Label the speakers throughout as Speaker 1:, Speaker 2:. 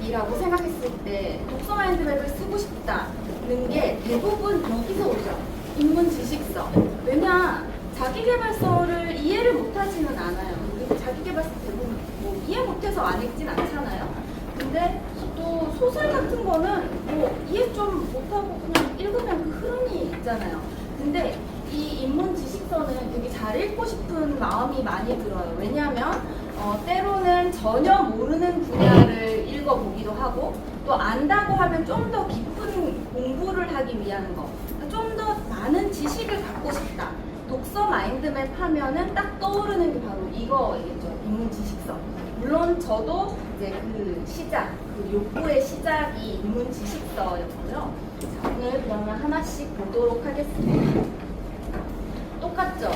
Speaker 1: 이라고 생각했을 때 독서 마인드맵을 쓰고 싶다는 게 대부분 여기서 오죠. 입문 지식서. 왜냐, 자기계발서를 이해를 못하지는 않아요. 그리고 자기계발서 대부분 뭐 이해 못해서 안 읽진 않잖아요. 근데 또 소설 같은 거는 뭐 이해 좀 못하고 그냥 읽으면 그 흐름이 있잖아요. 근데 이 입문 지식서는 되게 잘 읽고 싶은 마음이 많이 들어요. 왜냐하면 때로는 전혀 모르는 분야를 읽어보기도 하고 또 안다고 하면 좀 더 깊은 공부를 하기 위한 거, 좀 더 많은 지식을 갖고 싶다. 독서 마인드맵 하면은 딱 떠오르는 게 바로 이거겠죠. 입문 지식서. 물론 저도 이제 그 시작, 그 욕구의 시작이 입문 지식서였고요. 자, 오늘 그러면 하나씩 보도록 하겠습니다. 똑같죠?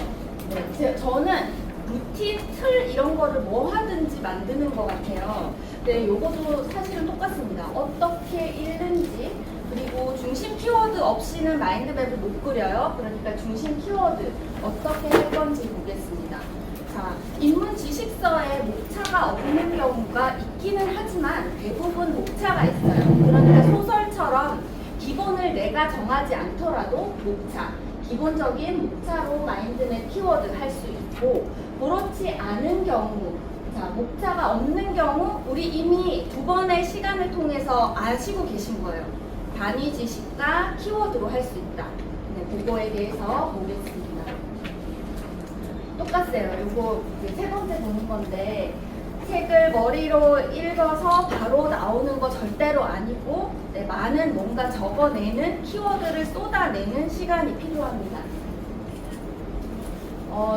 Speaker 1: 네, 저는 루틴, 틀 이런 거를 뭐 하든지 만드는 것 같아요. 네, 요것도 사실은 똑같습니다. 어떻게 읽는지, 그리고 중심 키워드 없이는 마인드맵을 못 그려요. 그러니까 중심 키워드 어떻게 할 건지 보겠습니다. 자, 입문 지식서에 목차가 없는 경우가 있기는 하지만 대부분 목차가 있어요. 그러니까 소설처럼 기본을 내가 정하지 않더라도 목차, 기본적인 목차로 마인드맵 키워드 할 수 있고, 그렇지 않은 경우, 자, 목차가 없는 경우 우리 이미 두 번의 시간을 통해서 아시고 계신 거예요. 단위 지식과 키워드로 할 수 있다. 네, 그거에 대해서 보겠습니다. 똑같아요. 이거 세 번째 보는 건데, 책을 머리로 읽어서 바로 나오는 거 절대로 아니고, 네, 많은 뭔가 적어내는, 키워드를 쏟아내는 시간이 필요합니다.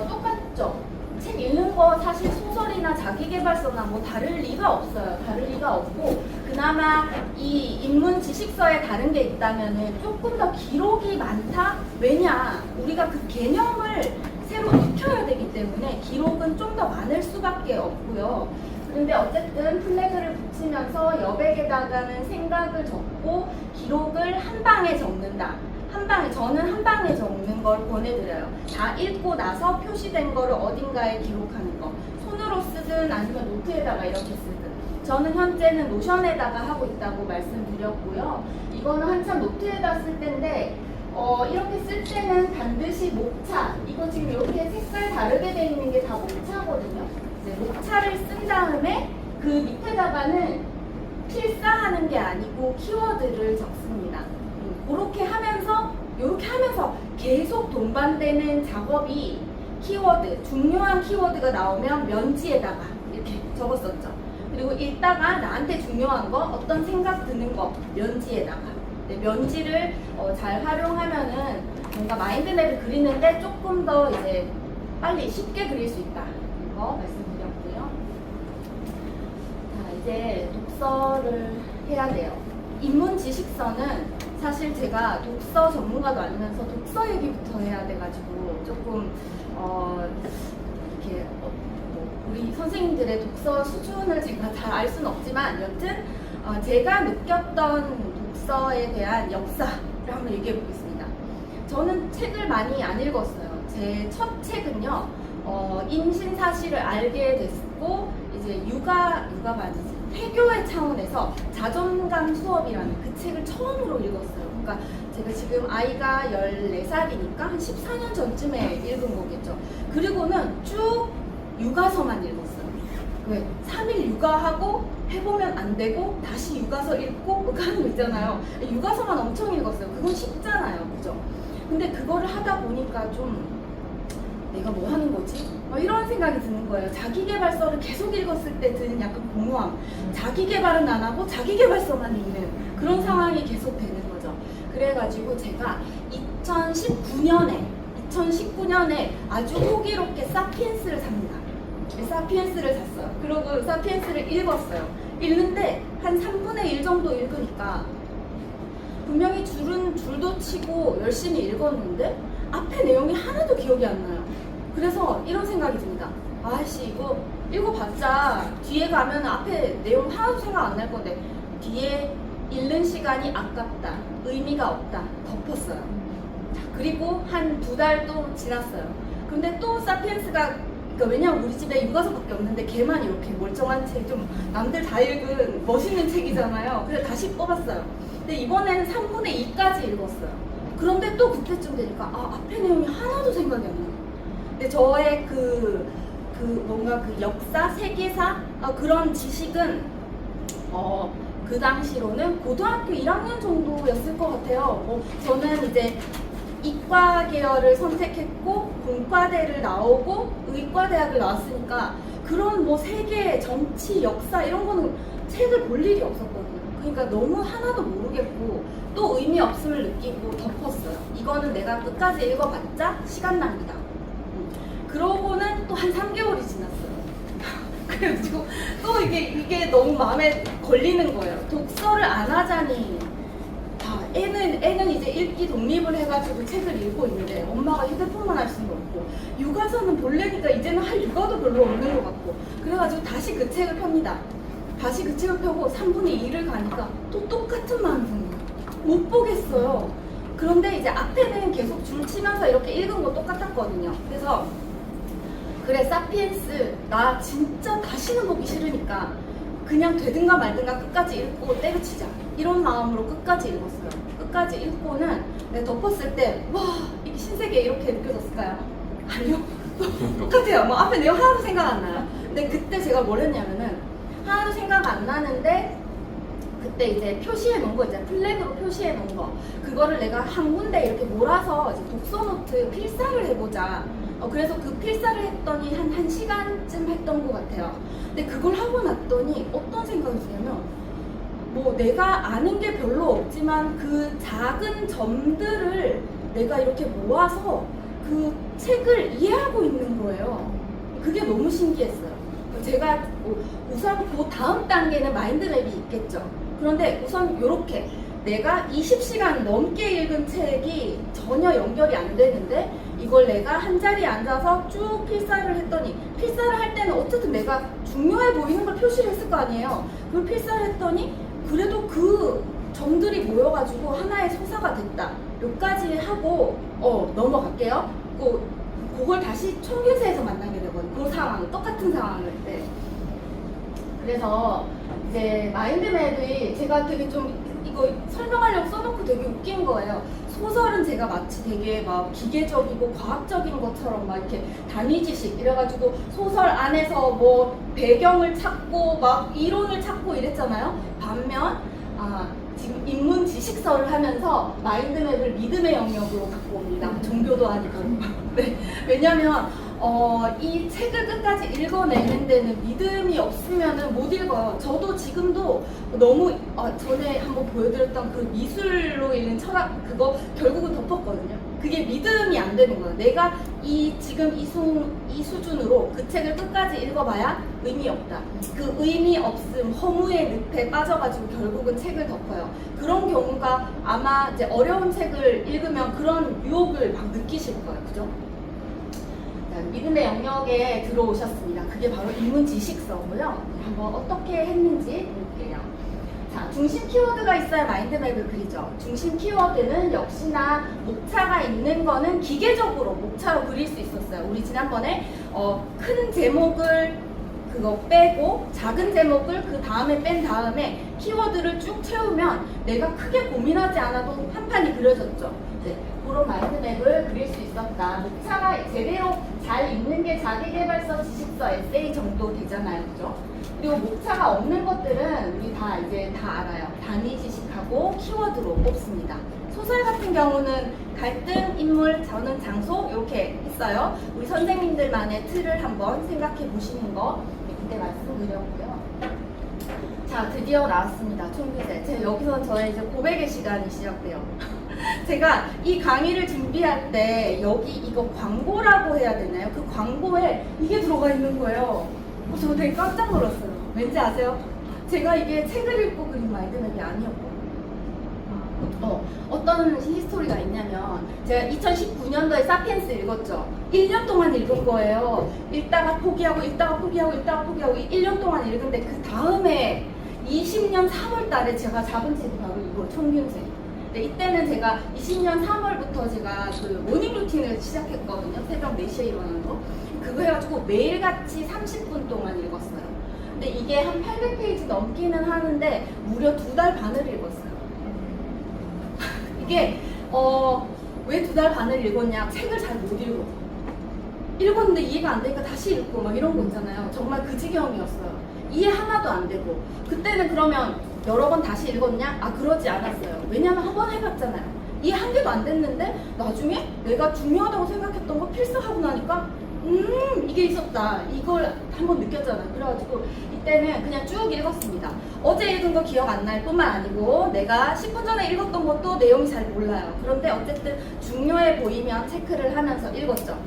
Speaker 1: 똑같죠? 책 읽는 거 사실 소설이나 자기계발서나 뭐 다를 리가 없어요. 다를 리가 없고, 그나마 이 입문 지식서에 다른 게 있다면은 조금 더 기록이 많다? 왜냐? 우리가 그 개념을 새로 익혀야 되기 때문에 기록은 좀 더 많을 수밖에 없고요. 그런데 어쨌든 플래그를 붙이면서 여백에다가는 생각을 적고 기록을 한 방에 적는다. 한 방에, 저는 한 방에 적는 걸 권해드려요. 다 읽고 나서 표시된 거를 어딘가에 기록하는 거. 손으로 쓰든 아니면 노트에다가 이렇게 쓰든. 저는 현재는 노션에다가 하고 있다고 말씀드렸고요. 이거는 한참 노트에다 쓸 텐데, 이렇게 쓸 때는 반드시 목차, 이거 지금 이렇게 색깔 다르게 되어 있는 게 다 목차거든요. 이제 목차를 쓴 다음에 그 밑에다가는 필사하는 게 아니고 키워드를 적습니다. 그렇게 하면서, 이렇게 하면서 계속 동반되는 작업이 키워드, 중요한 키워드가 나오면 면지에다가 이렇게 적었었죠. 그리고 읽다가 나한테 중요한 거, 어떤 생각 드는 거, 면지에다가. 네, 면지를 잘 활용하면은 뭔가 마인드맵을 그리는데 조금 더 이제 빨리 쉽게 그릴 수 있다. 이거 말씀드렸고요. 자, 이제 독서를 해야 돼요. 입문 지식서는 사실 제가 독서 전문가도 아니면서 독서 얘기부터 해야 돼가지고 조금 이렇게 우리 선생님들의 독서 수준을 제가 잘 알 수는 없지만 여튼 제가 느꼈던 독서에 대한 역사를 한번 얘기해 보겠습니다. 저는 책을 많이 안 읽었어요. 제 첫 책은요, 임신 사실을 알게 됐고, 이제 육아가 아니지, 태교의 차원에서 자존감 수업이라는 그 책을 처음으로 읽었어요. 그러니까 제가 지금 아이가 14살이니까 한 14년 전쯤에 읽은 거겠죠. 그리고는 쭉 육아서만 읽었어요. 왜? 3일 육아하고 해보면 안 되고 다시 육아서 읽고 그거 하는 거 있잖아요. 육아서만 엄청 읽었어요. 그건 쉽잖아요. 그죠? 근데 그거를 하다 보니까 좀 내가 뭐 하는 거지? 이런 생각이 드는 거예요. 자기계발서를 계속 읽었을 때 드는 약간 공허함. 자기계발은 안 하고 자기계발서만 읽는 그런 상황이 계속 되는 거죠. 그래가지고 제가 2019년에 2019년에 아주 호기롭게 사피엔스를 삽니다. 사피엔스를 샀어요. 그리고 사피엔스를 읽었어요. 읽는데 한 3분의 1 정도 읽으니까 분명히 줄도 치고 열심히 읽었는데 앞에 내용이 하나도 기억이 안 나요. 그래서 이런 생각이 듭니다. 아씨, 이거 읽어봤자 뒤에 가면 앞에 내용 하나도 생각 안 날 건데 뒤에 읽는 시간이 아깝다, 의미가 없다, 덮었어요. 그리고 한 2달 또 지났어요. 근데 또 사피엔스가, 그러니까 왜냐면 우리 집에 유가서밖에 없는데 걔만 이렇게 멀쩡한 책, 좀 남들 다 읽은 멋있는 책이잖아요. 그래서 다시 뽑았어요. 근데 이번에는 3분의 2까지 읽었어요. 그런데 또 그때쯤 되니까 앞에 내용이 하나도 생각이 안 나요. 근데 저의 뭔가 그 역사, 세계사 그런 지식은 그 당시로는 고등학교 1학년 정도였을 것 같아요. 저는 이제 이과 계열을 선택했고 공과대를 나오고 의과대학을 나왔으니까 그런 뭐 세계, 정치, 역사 이런 거는 책을 볼 일이 없었거든요. 그러니까 너무 하나도 모르겠고 또 의미 없음을 느끼고 덮었어요. 이거는 내가 끝까지 읽어봤자 시간 낭비다. 그러고는 또 한 3개월이 지났어요. 그래가지고 또 이게 너무 마음에 걸리는 거예요. 독서를 안 하자니 애는 이제 읽기 독립을 해가지고 책을 읽고 있는데 엄마가 휴대폰만 할 수는 없고 육아서는 볼래니까 이제는 할 육아도 별로 없는 것 같고 그래가지고 다시 그 책을 펴니다. 다시 그 책을 펴고 3분의 2를 가니까 또 똑같은 마음이 드는 거예요. 못 보겠어요. 그런데 이제 앞에는 계속 줄 치면서 이렇게 읽은 거 똑같았거든요. 그래서 그래, 사피엔스 나 진짜 다시는 보기 싫으니까 그냥 되든가 말든가 끝까지 읽고 때려치자 이런 마음으로 끝까지 읽었어요. 끝까지 읽고는 내가 덮었을 때 와, 이게 신세계 이렇게 느껴졌을까요? 아니요. 똑같아요. 뭐 앞에 내용 하나도 생각 안 나요. 근데 그때 제가 뭘 했냐면은 하나도 생각 안 나는데 그때 이제 표시해 놓은 거 있잖아요. 플랜으로 표시해 놓은 거 그거를 내가 한 군데 이렇게 몰아서 이제 독서 노트 필사를 해보자. 그래서 그 필사를 했더니 한 1시간쯤 했던 것 같아요. 근데 그걸 하고 났더니 어떤 생각이 드냐면 뭐 내가 아는 게 별로 없지만 그 작은 점들을 내가 이렇게 모아서 그 책을 이해하고 있는 거예요. 그게 너무 신기했어요. 제가 우선 그 다음 단계는 마인드맵이 있겠죠. 그런데 우선 이렇게 내가 20시간 넘게 읽은 책이 전혀 연결이 안 되는데 이걸 내가 한 자리에 앉아서 쭉 필사를 했더니 필사를 할 때는 어쨌든 내가 중요해 보이는 걸 표시를 했을 거 아니에요. 그걸 필사를 했더니 그래도 그 점들이 모여가지고 하나의 서사가 됐다. 여기까지 하고 넘어갈게요. 그걸 다시 총교세에서 만나게 되거든요. 그 상황, 똑같은 상황을. 네. 그래서 이제 마인드맵이 제가 되게 좀 이거 설명하려고 써놓고 되게 웃긴 거예요. 소설은 제가 마치 되게 막 기계적이고 과학적인 것처럼 막 이렇게 단위 지식 이래가지고 소설 안에서 뭐 배경을 찾고 막 이론을 찾고 이랬잖아요. 반면 지금 인문 지식서를 하면서 마인드맵을 믿음의 영역으로 갖고 옵니다. 종교도 아니고. 네. 왜냐면 이 책을 끝까지 읽어내는 데는 믿음이 없으면 못 읽어요. 저도 지금도 너무 전에 한번 보여드렸던 그 미술로 읽는 철학 그거 결국은 덮었거든요. 그게 믿음이 안 되는 거예요. 내가 지금 이 수준으로 그 책을 끝까지 읽어봐야 의미 없다. 그 의미 없음, 허무의 늪에 빠져가지고 결국은 책을 덮어요. 그런 경우가 아마 이제 어려운 책을 읽으면 그런 유혹을 막 느끼실 거예요. 그죠? 믿음의 영역에 들어오셨습니다. 그게 바로 인문 지식서고요. 한번 어떻게 했는지 볼게요. 자, 중심 키워드가 있어야 마인드맵을 그리죠. 중심 키워드는 역시나 목차가 있는 거는 기계적으로 목차로 그릴 수 있었어요. 우리 지난번에 큰 제목을 그거 빼고 작은 제목을 그 다음에 뺀 다음에 키워드를 쭉 채우면 내가 크게 고민하지 않아도 한 판이 그려졌죠. 네, 그런 마인드맵을 그릴 수 있었다. 목차가 제대로 잘 있는 게 자기계발서, 지식서, 에세이 정도 되잖아요. 그죠? 그리고 목차가 없는 것들은 우리 이제 다 알아요. 단위 지식하고 키워드로 뽑습니다. 소설 같은 경우는 갈등, 인물, 저는 장소 이렇게 했어요. 우리 선생님들만의 틀을 한번 생각해 보시는 거 그때 말씀드렸고요. 자, 드디어 나왔습니다. 총교재. 여기서 저의 이제 고백의 시간이 시작돼요. 제가 이 강의를 준비할 때 여기 이거 광고라고 해야 되나요? 그 광고에 이게 들어가 있는 거예요. 저 되게 깜짝 놀랐어요. 왠지 아세요? 제가 이게 책을 읽고 그린 마인드맵이 아니었고 어떤 히스토리가 있냐면 제가 2019년도에 사피엔스 읽었죠. 1년 동안 읽은 거예요. 읽다가 포기하고 1년 동안 읽은데 그 다음에 20년 3월 달에 제가 잡은 책이 바로 이거 총균세. 근데 이때는 제가 20년 3월부터 제가 그 모닝 루틴을 시작했거든요. 새벽 4시에 일어나는 거. 그거 해가지고 매일같이 30분 동안 읽었어요. 근데 이게 한 800페이지 넘기는 하는데 무려 2달 반을 읽었어요. 이게 왜 2달 반을 읽었냐? 책을 잘 못 읽어. 읽었는데 이해가 안 되니까 다시 읽고 막 이런 거 있잖아요. 정말 그 지경이었어요. 이해 하나도 안 되고. 그때는 그러면 여러 번 다시 읽었냐? 아, 그러지 않았어요. 왜냐면 한 번 해봤잖아요. 이해 한 개도 안 됐는데 나중에 내가 중요하다고 생각했던 거 필사하고 나니까 이게 있었다. 이걸 한번 느꼈잖아요. 그래가지고 이때는 그냥 쭉 읽었습니다. 어제 읽은 거 기억 안 날 뿐만 아니고 내가 10분 전에 읽었던 것도 내용이 잘 몰라요. 그런데 어쨌든 중요해 보이면 체크를 하면서 읽었죠.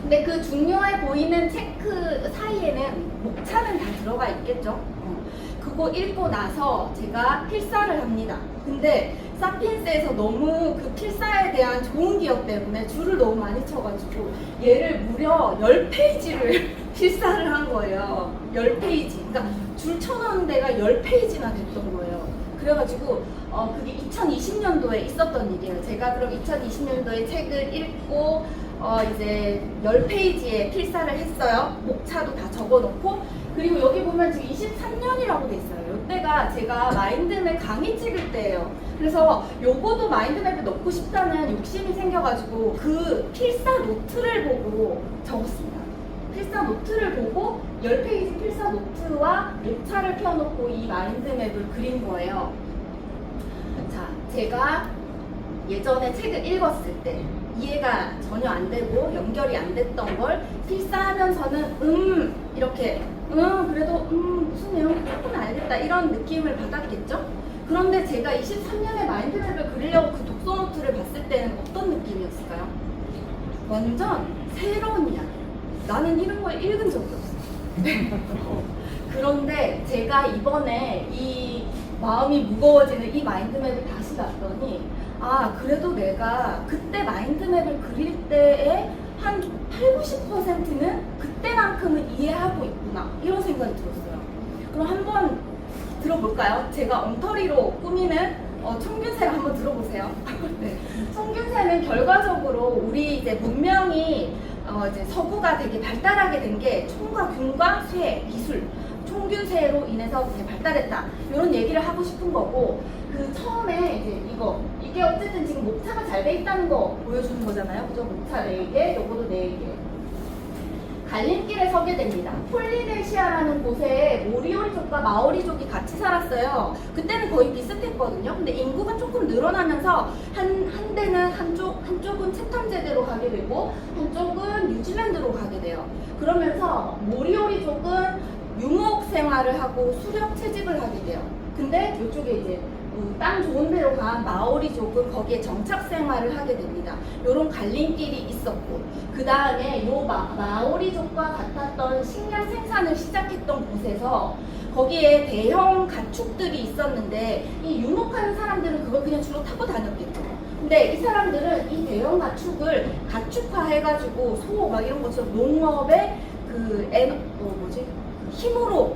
Speaker 1: 근데 그 중요해 보이는 체크 사이에는 목차는 다 들어가 있겠죠. 그거 읽고 나서 제가 필사를 합니다. 근데 사피엔스에서 너무 그 필사에 대한 좋은 기억 때문에 줄을 너무 많이 쳐가지고 얘를 무려 10페이지를 필사를 한 거예요. 10페이지. 그러니까 줄 쳐놓은 데가 10페이지나 됐던 거예요. 그래가지고 그게 2020년도에 있었던 일이에요. 제가 그럼 2020년도에 책을 읽고 이제 10페이지에 필사를 했어요. 목차도 다 적어놓고. 그리고 여기 보면 지금 23년이라고 돼 있어요. 이때가 제가 마인드맵 강의 찍을 때예요. 그래서 요거도 마인드맵에 넣고 싶다는 욕심이 생겨가지고 그 필사 노트를 보고 적었습니다. 필사 노트를 보고 10페이지 필사 노트와 목차를 펴놓고 이 마인드맵을 그린 거예요. 자, 제가 예전에 책을 읽었을 때 이해가 전혀 안 되고 연결이 안 됐던 걸 필사하면서는 이렇게 그래도 무슨 내용 조금 알겠다 이런 느낌을 받았겠죠? 그런데 제가 23년에 마인드맵을 그리려고 그 독서 노트를 봤을 때는 어떤 느낌이었을까요? 완전 새로운 이야기. 나는 이런 걸 읽은 적이 없어요. 그런데 제가 이번에 이 마음이 무거워지는 이 마인드맵을 다시 봤더니 아, 그래도 내가 그때 마인드맵을 그릴 때에 한 80~90%는 그때만큼은 이해하고 있구나 이런 생각이 들었어요. 그럼 한번 들어볼까요? 제가 엉터리로 꾸미는 총균세를 한번 들어보세요. 네. 총균세는 결과적으로 우리 이제 문명이 이제 서구가 되게 발달하게 된 게 총과 균과 쇠, 기술, 총균세로 인해서 이제 발달했다 이런 얘기를 하고 싶은 거고 그 처음에 이제 이게 어쨌든 지금 목차가 잘 돼 있다는 거 보여주는 거잖아요. 그죠? 목차 4개, 요거도 4개. 갈림길에 서게 됩니다. 폴리네시아라는 곳에 모리오리족과 마오리족이 같이 살았어요. 그때는 거의 비슷했거든요. 근데 인구가 조금 늘어나면서 한쪽은 채텀 제대로 가게 되고 한쪽은 뉴질랜드로 가게 돼요. 그러면서 모리오리족은 유목 생활을 하고 수렵 채집을 하게 돼요. 근데 이쪽에 이제 땅 좋은 데로 간 마오리족은 거기에 정착 생활을 하게 됩니다. 요런 갈림길이 있었고 그 다음에 요 마오리족과 같았던 식량 생산을 시작했던 곳에서 거기에 대형 가축들이 있었는데 이 유목하는 사람들은 그걸 그냥 주로 타고 다녔겠죠. 근데 이 사람들은 이 대형 가축을 가축화해가지고 소 막 이런 것처럼 농업의 힘으로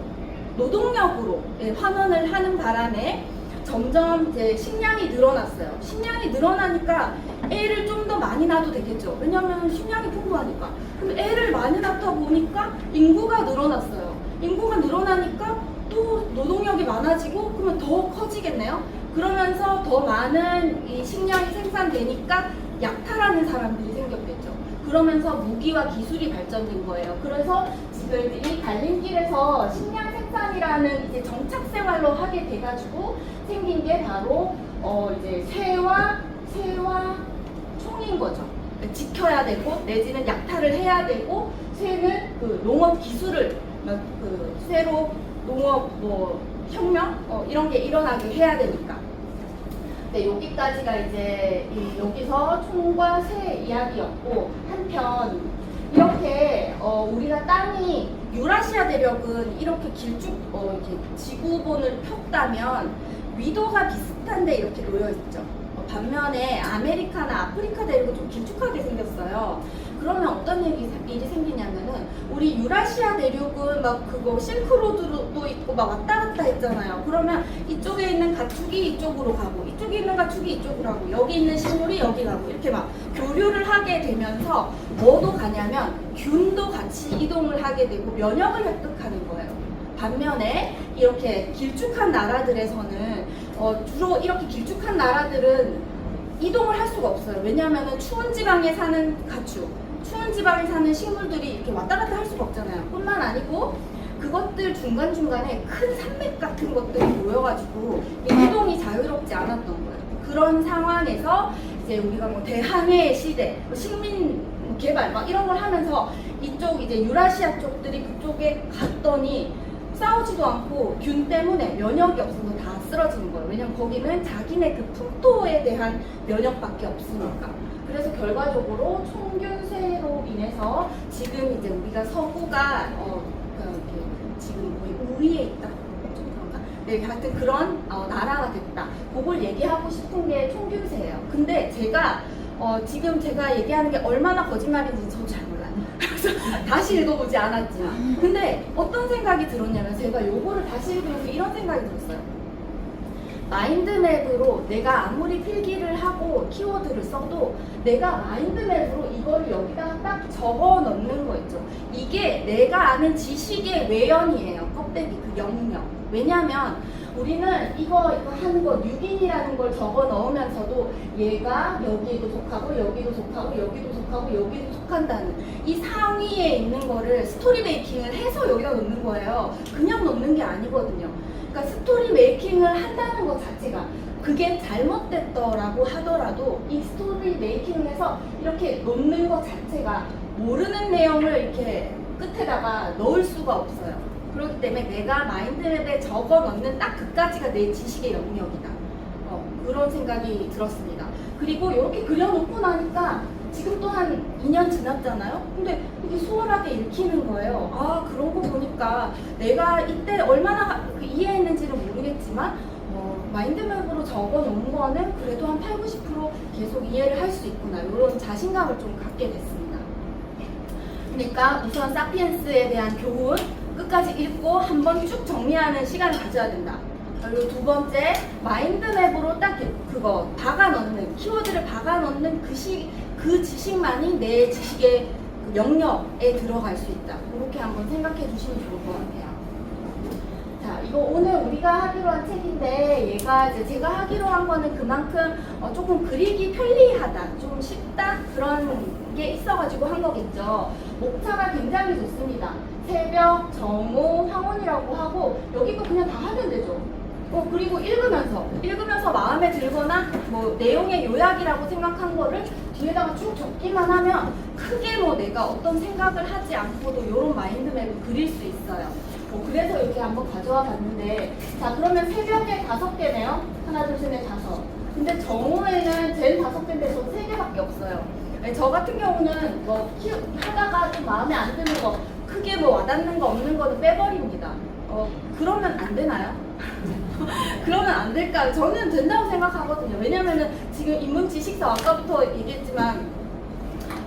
Speaker 1: 노동력으로 환원을 하는 바람에 점점 이제 식량이 늘어났어요. 식량이 늘어나니까 애를 좀 더 많이 낳아도 되겠죠. 왜냐하면 식량이 풍부하니까. 그럼 애를 많이 낳다 보니까 인구가 늘어났어요. 인구가 늘어나니까 또 노동력이 많아지고 그러면 더 커지겠네요. 그러면서 더 많은 이 식량이 생산되니까 약탈하는 사람들이 생겼겠죠. 그러면서 무기와 기술이 발전된 거예요. 그래서 지금 이 갈림길에서 식량 생산이라는 이제 정착 생활로 하게 돼가지고 생긴 게 바로 이제 새와 총인 거죠. 지켜야 되고 내지는 약탈을 해야 되고 새는 그 농업 기술을 새로 농업 혁명 이런 게 일어나게 해야 되니까. 네, 여기까지가 이제 여기서 총과 새 이야기였고, 한편 이렇게 우리가 땅이 유라시아 대륙은 이렇게 이렇게 지구본을 폈다면 위도가 비슷한데 이렇게 놓여 있죠. 반면에 아메리카나 아프리카 대륙은 좀 길쭉하게 생겼어요. 그러면 어떤 일이 생기냐면은 우리 유라시아 대륙은 막 그거 실크로드도 있고 막 왔다 갔다 했잖아요. 그러면 이쪽에 있는 가축이 이쪽으로 가고 이쪽에 있는 가축이 이쪽으로 가고 여기 있는 식물이 여기 가고 이렇게 막 교류를 하게 되면서 뭐도 가냐면 균도 같이 이동을 하게 되고 면역을 획득하는 거예요. 반면에 이렇게 길쭉한 나라들에서는 주로 이렇게 길쭉한 나라들은 이동을 할 수가 없어요. 왜냐하면 추운 지방에 사는 가축, 추운 지방에 사는 식물들이 이렇게 왔다 갔다 할 수가 없잖아요. 뿐만 아니고 그것들 중간중간에 큰 산맥 같은 것들이 모여가지고 이동이 자유롭지 않았던 거예요. 그런 상황에서 이제 우리가 뭐 대항해 시대, 식민 개발 막 이런 걸 하면서 이쪽 이제 유라시아 쪽들이 그쪽에 갔더니 싸우지도 않고 균 때문에 면역이 없어서 다 쓰러지는 거예요. 왜냐면 거기는 자기네 그 풍토에 대한 면역밖에 없으니까. 그래서 결과적으로 총균세로 인해서 지금 이제 우리가 서구가 이렇게 지금 거의 우위에 있다. 좀 그런가? 네, 하여튼 그런 나라가 됐다. 그걸 얘기하고 싶은 게 총균세예요. 근데 제가 지금 제가 얘기하는 게 얼마나 거짓말인지 저도 잘 몰라요. 그래서 다시 읽어보지 않았지만 근데 어떤 생각이 들었냐면 제가 요거를 다시 읽으면서 이런 생각이 들었어요. 마인드맵으로 내가 아무리 필기를 하고 키워드를 써도 내가 마인드맵으로 이거를 여기다가 딱 적어 넣는 거 있죠. 이게 내가 아는 지식의 외연이에요. 껍데기 그 영역. 왜냐면 우리는 이거 하는 거 뉴긴이라는 걸 적어 넣으면서도 얘가 여기에도 속하고 여기도 속하고 여기도 속하고 여기도 속한다는 이 상위에 있는 거를 스토리 메이킹을 해서 여기다 놓는 거예요. 그냥 놓는 게 아니거든요. 그러니까 스토리 메이킹을 한다는 것 자체가 그게 잘못됐더라고 하더라도 이 스토리 메이킹을 해서 이렇게 놓는 것 자체가 모르는 내용을 이렇게 끝에다가 넣을 수가 없어요. 그렇기 때문에 내가 마인드맵에 적어 넣는 딱 그까지가 내 지식의 영역이다. 그런 생각이 들었습니다. 그리고 이렇게 그려놓고 나니까 지금 또 한 2년 지났잖아요. 근데 이게 수월하게 읽히는 거예요. 아, 그런 거 보니까 내가 이때 얼마나 이해했는지는 모르겠지만 마인드맵으로 적어 놓은 거는 그래도 한 8, 90% 계속 이해를 할 수 있구나. 이런 자신감을 좀 갖게 됐습니다. 그러니까 우선 사피엔스에 대한 교훈 끝까지 읽고 한번 쭉 정리하는 시간을 가져야 된다. 그리고 두 번째, 마인드맵으로 딱 그거 박아넣는, 키워드를 박아넣는 그 지식만이 내 지식의 영역에 들어갈 수 있다. 그렇게 한번 생각해 주시면 좋을 것 같아요. 자, 이거 오늘 우리가 하기로 한 책인데 얘가 이제 제가 하기로 한 거는 그만큼 조금 그리기 편리하다, 좀 쉽다 그런 게 있어가지고 한 거겠죠. 목차가 굉장히 좋습니다. 새벽, 정오, 황혼이라고 하고 여기 거 그냥 다 하면 되죠. 그리고 읽으면서 마음에 들거나 뭐 내용의 요약이라고 생각한 거를 뒤에다가 쭉 적기만 하면 크게 뭐 내가 어떤 생각을 하지 않고도 이런 마인드맵을 그릴 수 있어요. 그래서 이렇게 한번 가져와 봤는데, 자, 그러면 새벽에 5개네요. 하나, 둘, 셋, 넷, 5. 근데 정오에는 젠 5개인데 저 3개밖에 없어요. 저 같은 경우는 뭐 하다가 좀 마음에 안 드는 거, 크게 뭐 와닿는 거 없는 거는 빼버립니다. 그러면 안 되나요? 그러면 안 될까요? 저는 된다고 생각하거든요. 왜냐면은 지금 인문지식서 아까부터 얘기했지만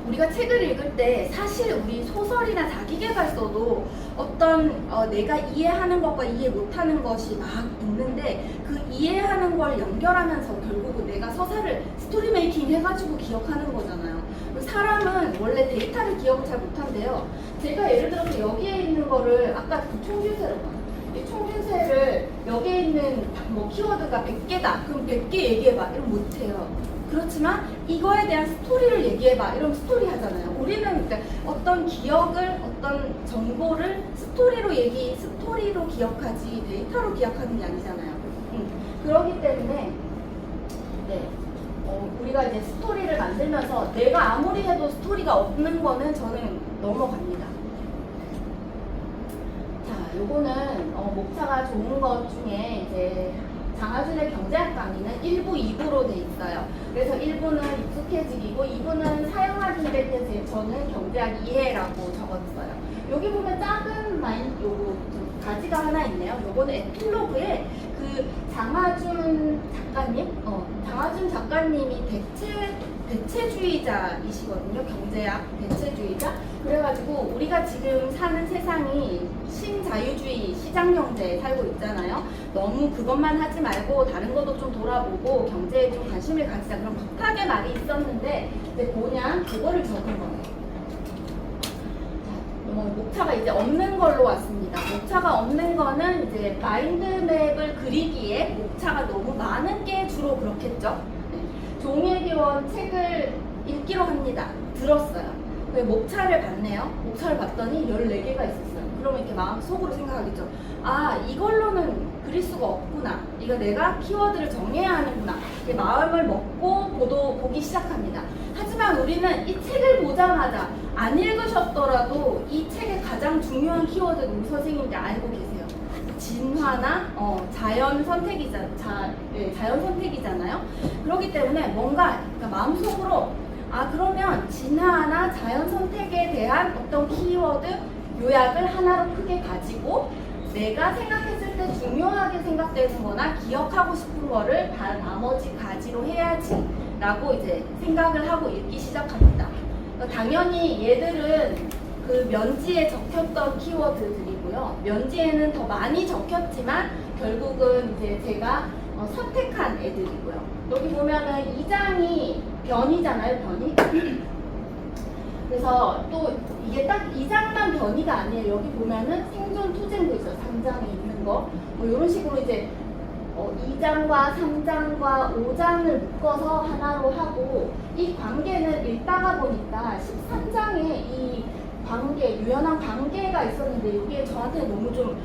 Speaker 1: 우리가 책을 읽을 때 사실 우리 소설이나 자기계발서도 어떤 내가 이해하는 것과 이해 못하는 것이 막 있는데 그 이해하는 걸 연결하면서 결국은 내가 서사를 스토리 메이킹 해가지고 기억하는 거잖아요. 사람은 원래 데이터를 기억을 잘 못한대요. 제가 예를 들어서 여기에 있는 거를 아까 그 총균세로 봐요. 이 총균세를 여기에 있는 뭐 키워드가 100개다. 그럼 100개 얘기해봐. 이러면 못해요. 그렇지만 이거에 대한 스토리를 얘기해봐. 이러면 스토리 하잖아요. 우리는 그러니까 어떤 기억을, 어떤 정보를 스토리로 기억하지 데이터로 기억하는 게 아니잖아요. 그렇기 때문에 네. 우리가 이제 스토리를 만들면서 내가 아무리 해도 스토리가 없는 거는 저는 넘어갑니다. 자, 요거는 목차가 좋은 것 중에 이제 장하준의 경제학 강의는 1부, 2부로 돼 있어요. 그래서 1부는 익숙해지기고 2부는 사용하기 때 저는 경제학 이해라고 적었어요. 여기 보면 작은 요거 가지가 하나 있네요. 요거는 에필로그에 그 장하준 작가님이 대체주의자이시거든요. 경제학 대체주의자. 그래가지고 우리가 지금 사는 세상이 신자유주의 시장경제에 살고 있잖아요. 너무 그것만 하지 말고 다른 것도 좀 돌아보고 경제에 좀 관심을 가지자. 그런 급하게 말이 있었는데 이제 그거를 적은 거예요. 목차가 이제 없는 걸로 왔습니다. 목차가 없는 거는 이제 마인드맵을 그리기에 목차가 너무 많은 게 주로 그렇겠죠. 네. 종이의 기원 책을 읽기로 합니다. 들었어요. 목차를 봤네요. 목차를 봤더니 14개가 있었어요. 그러면 이렇게 마음속으로 생각하겠죠. 아, 이걸로는 그릴 수가 없구나. 이거 내가 키워드를 정해야 하는구나. 마음을 먹고 보기 시작합니다. 하지만 우리는 이 책을 보자마자 안 읽으셨더라도 이 책의 가장 중요한 키워드는 우리 선생님들 알고 계세요. 진화나 자연 선택이잖아요. 그렇기 때문에 뭔가 마음속으로 그러면 진화나 자연 선택에 대한 어떤 키워드 요약을 하나로 크게 가지고 내가 생각했을 때 중요하게 생각되는 거나 기억하고 싶은 거를 다 나머지 가지로 해야지 라고 이제 생각을 하고 읽기 시작합니다. 당연히 얘들은 그 면지에 적혔던 키워드들이고요. 면지에는 더 많이 적혔지만 결국은 이제 제가 선택한 애들이고요. 여기 보면은 2장이 변이잖아요, 변이. 그래서 또 이게 딱 2장만 변이가 아니에요. 여기 보면은 생존 투쟁도 있어요. 3장에 있는 거. 이런 식으로 이제 2장과 3장과 5장을 묶어서 하나로 하고 이 관계는 읽다가 보니까 13장에 이 관계, 유연한 관계가 있었는데 이게 저한테 너무 좀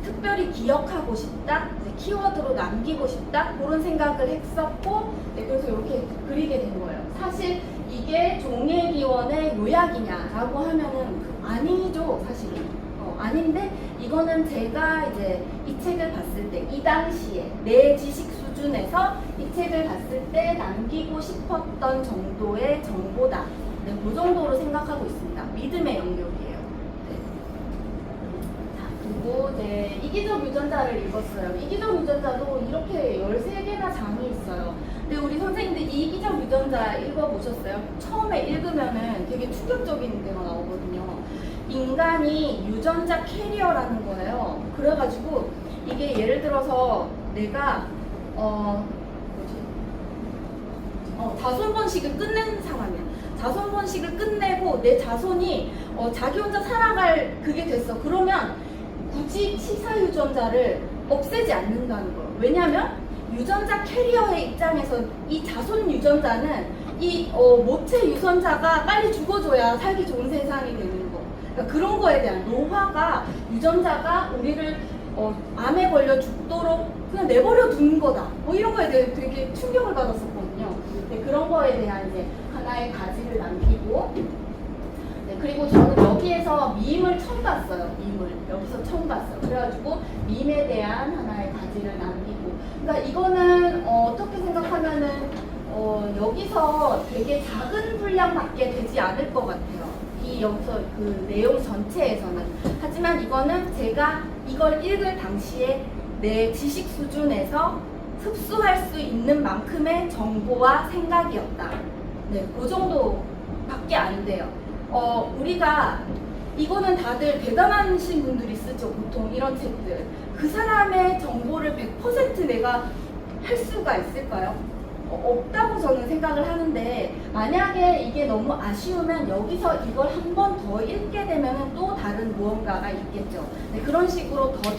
Speaker 1: 특별히 기억하고 싶다, 키워드로 남기고 싶다 그런 생각을 했었고 그래서 이렇게 그리게 된 거예요. 사실 이게 종의 기원의 요약이냐라고 하면은 아니죠, 사실은. 아닌데 이거는 제가 이제 이 책을 봤을 때 이 당시에 내 지식 수준에서 이 책을 봤을 때 남기고 싶었던 정도의 정보다. 네, 그 정도로 생각하고 있습니다. 믿음의 영역이에요. 네. 자, 그리고 이제 이기적 유전자를 읽었어요. 이기적 유전자도 이렇게 13개나 장이 있어요. 근데 우리 선생님들 이 이기적 유전자 읽어보셨어요? 처음에 읽으면은 되게 충격적인 데가 나오거든요. 인간이 유전자 캐리어라는 거예요. 그래가지고 이게 예를 들어서 내가 자손 번식을 끝낸 사람이야. 자손 번식을 끝내고 내 자손이 자기 혼자 살아갈 그게 됐어. 그러면 굳이 치사 유전자를 없애지 않는다는 거예요. 왜냐하면 유전자 캐리어의 입장에서 이 자손 유전자는 이 모체 유전자가 빨리 죽어줘야 살기 좋은 세상이 되는 거. 그러니까 그런 거에 대한 노화가 유전자가 우리를 암에 걸려 죽도록 그냥 내버려 두는 거다. 이런 거에 대해 되게 충격을 받았었거든요. 네, 그런 거에 대한 이제 하나의 가지를 남기고, 네, 그리고 저는 여기에서 밈을 처음 봤어요. 밈을 여기서 처음 봤어요. 그래가지고 밈에 대한 하나의 가지를 남기고, 그러니까 이거는 어떻게 생각하면은 여기서 되게 작은 분량밖에 되지 않을 것 같아요. 이 여기서 그 내용 전체에서는. 하지만 이거는 제가 이걸 읽을 당시에 내 지식 수준에서 흡수할 수 있는 만큼의 정보와 생각이었다. 네, 그 정도밖에 안 돼요. 우리가 이거는 다들 대단하신 분들이 쓰죠. 보통 이런 책들. 그 사람의 정보를 100% 내가 할 수가 있을까요? 없다고 저는 생각을 하는데, 만약에 이게 너무 아쉬우면 여기서 이걸 한 번 더 읽게 되면 또 다른 무언가가 있겠죠. 네, 그런 식으로 더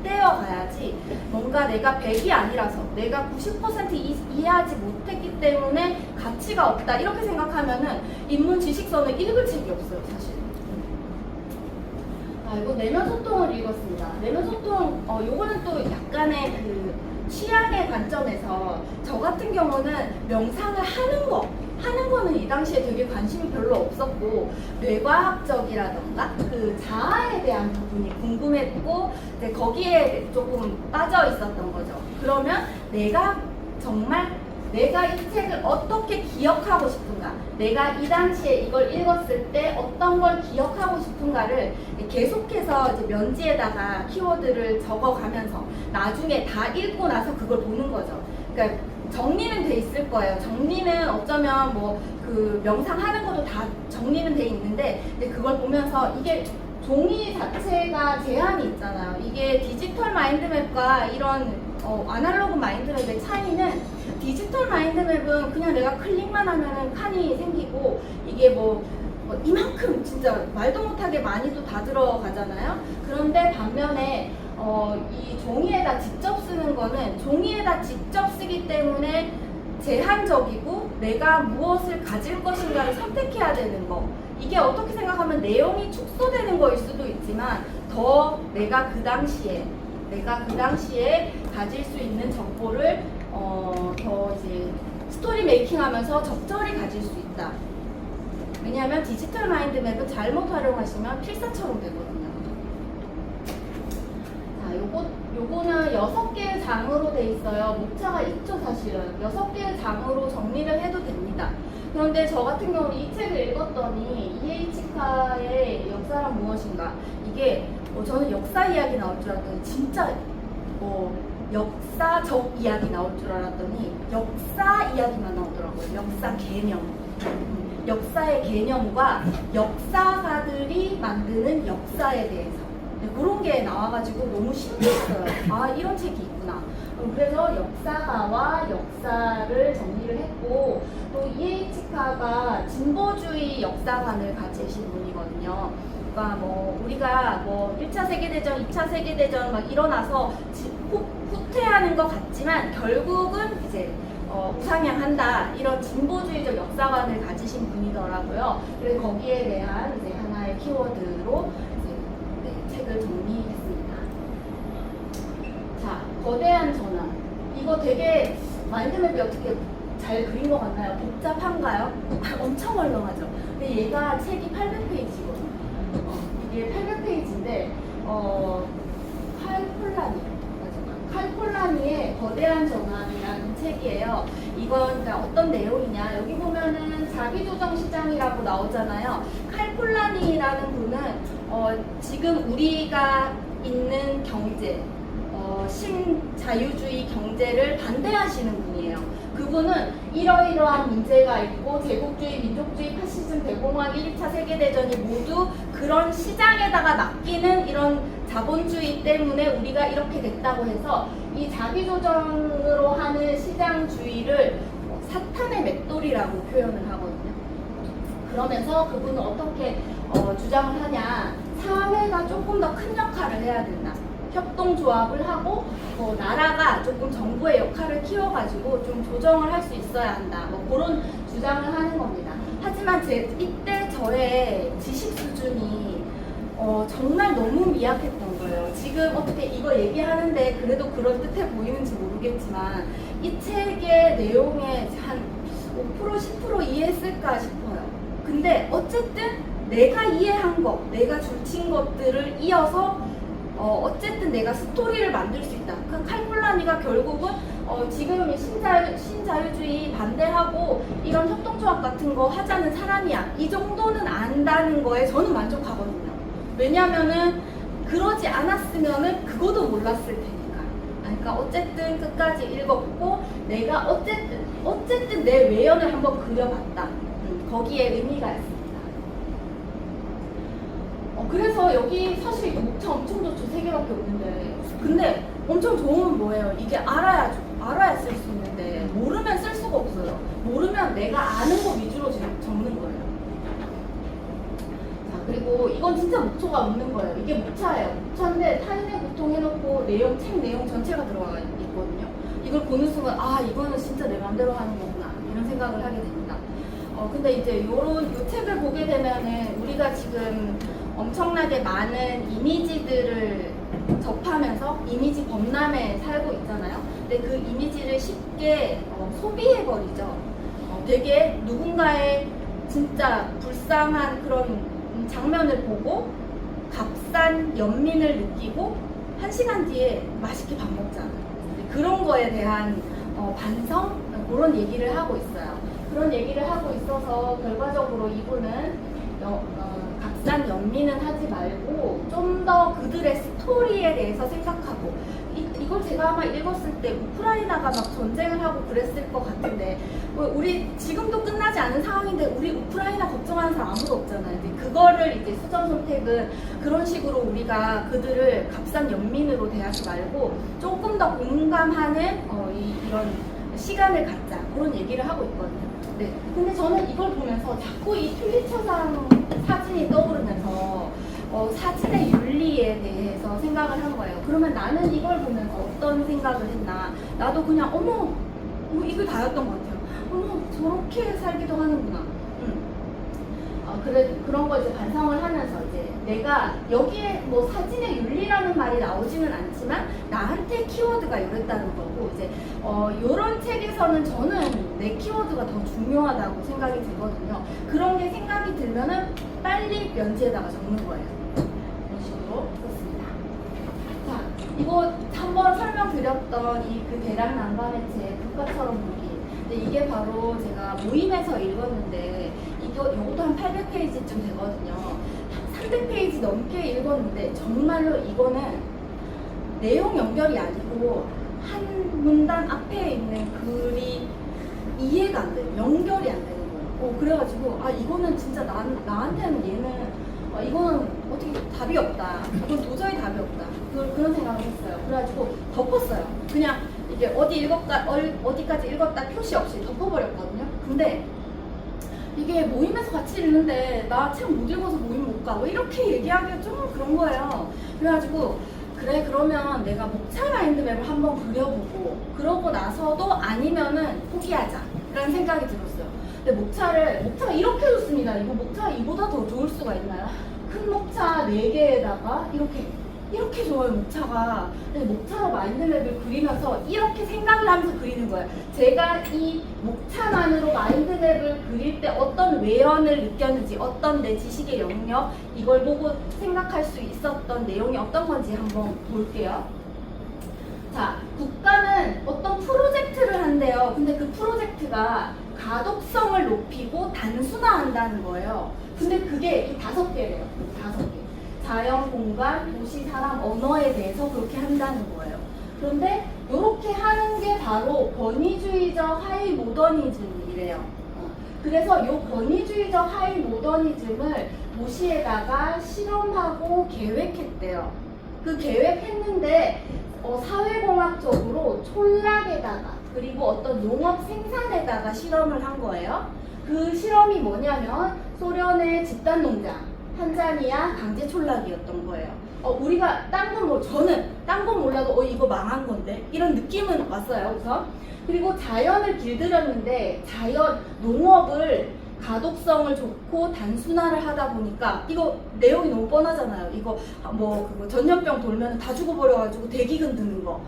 Speaker 1: 떼어 가야지, 뭔가 내가 100이 아니라서 내가 90% 이해하지 못했기 때문에 가치가 없다 이렇게 생각하면은 인문 지식서는 읽을 책이 없어요, 사실. 이거 내면 소통을 읽었습니다. 내면 소통, 요거는 또 약간의 그 취향의 관점에서 저 같은 경우는 명상을 하는 거, 하는 거는 이 당시에 되게 관심이 별로 없었고 뇌과학적이라던가 그 자아에 대한 부분이 궁금했고 이제 거기에 조금 빠져 있었던 거죠. 그러면 내가 정말 내가 이 책을 어떻게 기억하고 싶은가, 내가 이 당시에 이걸 읽었을 때 어떤 걸 기억하고 싶은가를 계속해서 이제 면지에다가 키워드를 적어가면서 나중에 다 읽고 나서 그걸 보는 거죠. 그러니까 정리는 돼 있을 거예요. 정리는 어쩌면 뭐 그 명상하는 것도 다 정리는 돼 있는데, 근데 그걸 보면서 이게 종이 자체가 제한이 있잖아요. 이게 디지털 마인드맵과 이런 아날로그 마인드맵의 차이는, 디지털 마인드맵은 그냥 내가 클릭만 하면은 칸이 생기고 이게 뭐 이만큼 진짜 말도 못하게 많이도 다 들어가잖아요. 그런데 반면에 이 종이에다 직접 쓰는 거는 종이에다 직접 쓰기 때문에 제한적이고 내가 무엇을 가질 것인가를 선택해야 되는 거. 이게 어떻게 생각하면 내용이 축소되는 거일 수도 있지만 더 내가 그 당시에 가질 수 있는 정보를 더 이제 스토리 메이킹 하면서 적절히 가질 수 있다. 왜냐하면 디지털 마인드맵은 잘못 활용하시면 필사처럼 되거든요. 자, 요거는 6개의 장으로 돼 있어요. 목차가 있죠, 사실은. 6개의 장으로 정리를 해도 됩니다. 그런데 저 같은 경우는 이 책을 읽었더니 이에이치카의 역사란 무엇인가, 이게 저는 역사 이야기 나올 줄 알았더니 진짜 역사적 이야기 나올 줄 알았더니 역사 이야기만 나오더라고요. 역사 개념. 역사의 개념과 역사가들이 만드는 역사에 대해서 그런 게 나와가지고 너무 신기했어요. 아, 이런 책이 있구나. 그래서 역사가와 역사를 정리를 했고, 또 이에이치카가 진보주의 역사관을 가지신 분이거든요. 그러니까 뭐 우리가 뭐 1차 세계대전, 2차 세계대전 막 일어나서 후퇴하는 것 같지만 결국은 이제 우상향한다, 이런 진보주의적 역사관을 가지신 분이더라고요. 그래서 거기에 대한 이제 하나의 키워드로 이제 책을 정리했습니다. 자, 거대한 전환. 이거 되게 마인드맵이 어떻게 잘 그린 것 같나요? 복잡한가요? 엄청 얼렁하죠. 근데 얘가 책이 800페이지거든요. 이게 800페이지인데 칼폴라니의 거대한 전환이라는 책이에요. 이건 그러니까 어떤 내용이냐, 여기 보면은 자기조정 시장이라고 나오잖아요. 칼폴라니라는 분은 지금 우리가 있는 경제, 신자유주의 경제를 반대하시는 분이에요. 그분은 이러이러한 문제가 있고 제국주의, 민족주의, 파시즘, 대공황, 1차 세계대전이 모두 그런 시장에다가 맡기는 이런 자본주의 때문에 우리가 이렇게 됐다고 해서 이 자기조정으로 하는 시장주의를 사탄의 맷돌이라고 표현을 하거든요. 그러면서 그분은 어떻게 주장을 하냐, 사회가 조금 더 큰 역할을 해야 된다. 협동조합을 하고 나라가 조금 정부의 역할을 키워가지고 좀 조정을 할 수 있어야 한다. 뭐 그런 주장을 하는 겁니다. 하지만 이때 저의 지식 수준이 정말 너무 미약했던 거예요. 지금 어떻게 이거 얘기하는데 그래도 그럴듯해 보이는지 모르겠지만 이 책의 내용에 한 5%, 10% 이해했을까 싶어요. 근데 어쨌든 내가 이해한 것, 내가 줄친 것들을 이어서 어쨌든 내가 스토리를 만들 수 있다. 그 칼폴라니가 결국은 지금 신자유주의 반대하고 이런 협동조합 같은 거 하자는 사람이야, 이 정도는 안다는 거에 저는 만족하거든요. 왜냐면은 그러지 않았으면은 그거도 몰랐을 테니까. 그러니까 어쨌든 끝까지 읽었고 내가 어쨌든 내 외연을 한번 그려봤다. 거기에 의미가 있습니다. 그래서 여기 사실 이거 목차 엄청 좋죠. 3개밖에 없는데. 근데 엄청 좋은 건 뭐예요? 이게 알아야 쓸 수 있는데 모르면 쓸 수가 없어요. 모르면 내가 아는 거 위주로 적는 거예요. 자, 그리고 이건 진짜 목초가 없는 거예요. 이게 목차예요. 목차인데 타인의 고통 해놓고 책 내용 전체가 들어가 있거든요. 이걸 보는 순간 이거는 진짜 내 맘대로 하는 거구나, 이런 생각을 하게 됩니다. 근데 이제 요 책을 보게 되면은 우리가 지금 엄청나게 많은 이미지들을 접하면서 이미지 범람에 살고 있잖아요. 근데 그 이미지를 쉽게 소비해버리죠. 되게 누군가의 진짜 불쌍한 그런 장면을 보고 값싼 연민을 느끼고 1시간 뒤에 맛있게 밥 먹잖아. 그런 거에 대한 반성? 그런 얘기를 하고 있어요. 그런 얘기를 하고 있어서 결과적으로 이분은 값싼 연민은 하지 말고 좀 더 그들의 스토리에 대해서 생각하고 이걸 제가 아마 읽었을 때 우크라이나가 막 전쟁을 하고 그랬을 것 같은데 우리 지금도 끝나지 않은 상황인데 우리 우크라이나 걱정하는 사람 아무도 없잖아요. 이제 그거를 이제 수정 선택은 그런 식으로 우리가 그들을 값싼 연민으로 대하지 말고 조금 더 공감하는 이런 시간을 갖자 그런 얘기를 하고 있거든요. 네. 근데 저는 이걸 보면서 자꾸 이 퓰리처상 사진이 떠오르면서 사진의 윤리에 대해서 생각을 한 거예요. 그러면 나는 이걸 보면서 어떤 생각을 했나? 나도 그냥 어머 이거 다였던 것 같아요. 어머 저렇게 살기도 하는구나. 그런 거 이제 반성을 하면서 이제 내가 여기에 뭐 사진의 윤리라는 말이 나오지는 않지만 나한테 키워드가 이랬다는 거고 이제 요런 책에서는 저는 내 키워드가 더 중요하다고 생각이 들거든요. 그런 게 생각이 들면은 빨리 면지에다가 적는 거예요. 이런 식으로 썼습니다. 자, 이거 한번 설명드렸던 그 대략 난감의 책 국가처럼 보기. 근데 이게 바로 제가 모임에서 읽었는데 이것도 한 800페이지쯤 되거든요. 300페이지 넘게 읽었는데 정말로 이거는 내용 연결이 아니고 한 문단 앞에 있는 글이 이해가 안 돼요. 연결이 안 되는 거예요. 그래가지고 이거는 진짜 나한테는 얘는 이거는 어떻게 답이 없다. 이건 도저히 답이 없다. 그런 생각을 했어요. 그래가지고 덮었어요. 그냥 이게 어디까지 읽었다 표시 없이 덮어버렸거든요. 근데 이게 모임에서 같이 읽는데 나 책 못 읽어서 모임 못 가. 이렇게 얘기하기가 좀 그런 거예요. 그래가지고 그래 그러면 내가 목차 마인드맵을 한번 그려보고 그러고 나서도 아니면은 포기하자 라는 생각이 들었어요. 근데 목차가 이렇게 좋습니다. 이거 목차 이보다 더 좋을 수가 있나요? 큰 목차 4개에다가 이렇게 좋아요 목차가. 근데 목차로 마인드맵을 그리면서 이렇게 생각을 하면서 그리는 거예요. 제가 이 목차만으로 마인드맵을 그릴 때 어떤 외연을 느꼈는지 어떤 내 지식의 영역 이걸 보고 생각할 수 있었던 내용이 어떤 건지 한번 볼게요. 자, 국가는 어떤 프로젝트를 한대요. 근데 그 프로젝트가 가독성을 높이고 단순화한다는 거예요. 근데 그게 5개래요. 5개. 자연, 공간, 도시, 사람, 언어에 대해서 그렇게 한다는 거예요. 그런데 이렇게 하는 게 바로 권위주의적 하이 모더니즘이래요. 그래서 이 권위주의적 하이 모더니즘을 도시에다가 실험하고 계획했대요. 그 계획했는데 사회공학적으로 촌락에다가 그리고 어떤 농업 생산에다가 실험을 한 거예요. 그 실험이 뭐냐면 소련의 집단농장 탄자니아 강제 촌락이었던 거예요. 우리가 저는 딴 건 몰라도 이거 망한 건데 이런 느낌은 왔어요. 우선 그리고 자연을 길들였는데 농업을 가독성을 좋고 단순화를 하다 보니까 이거 내용이 너무 뻔하잖아요. 이거 그거 전염병 돌면 다 죽어버려가지고 대기근 드는 거.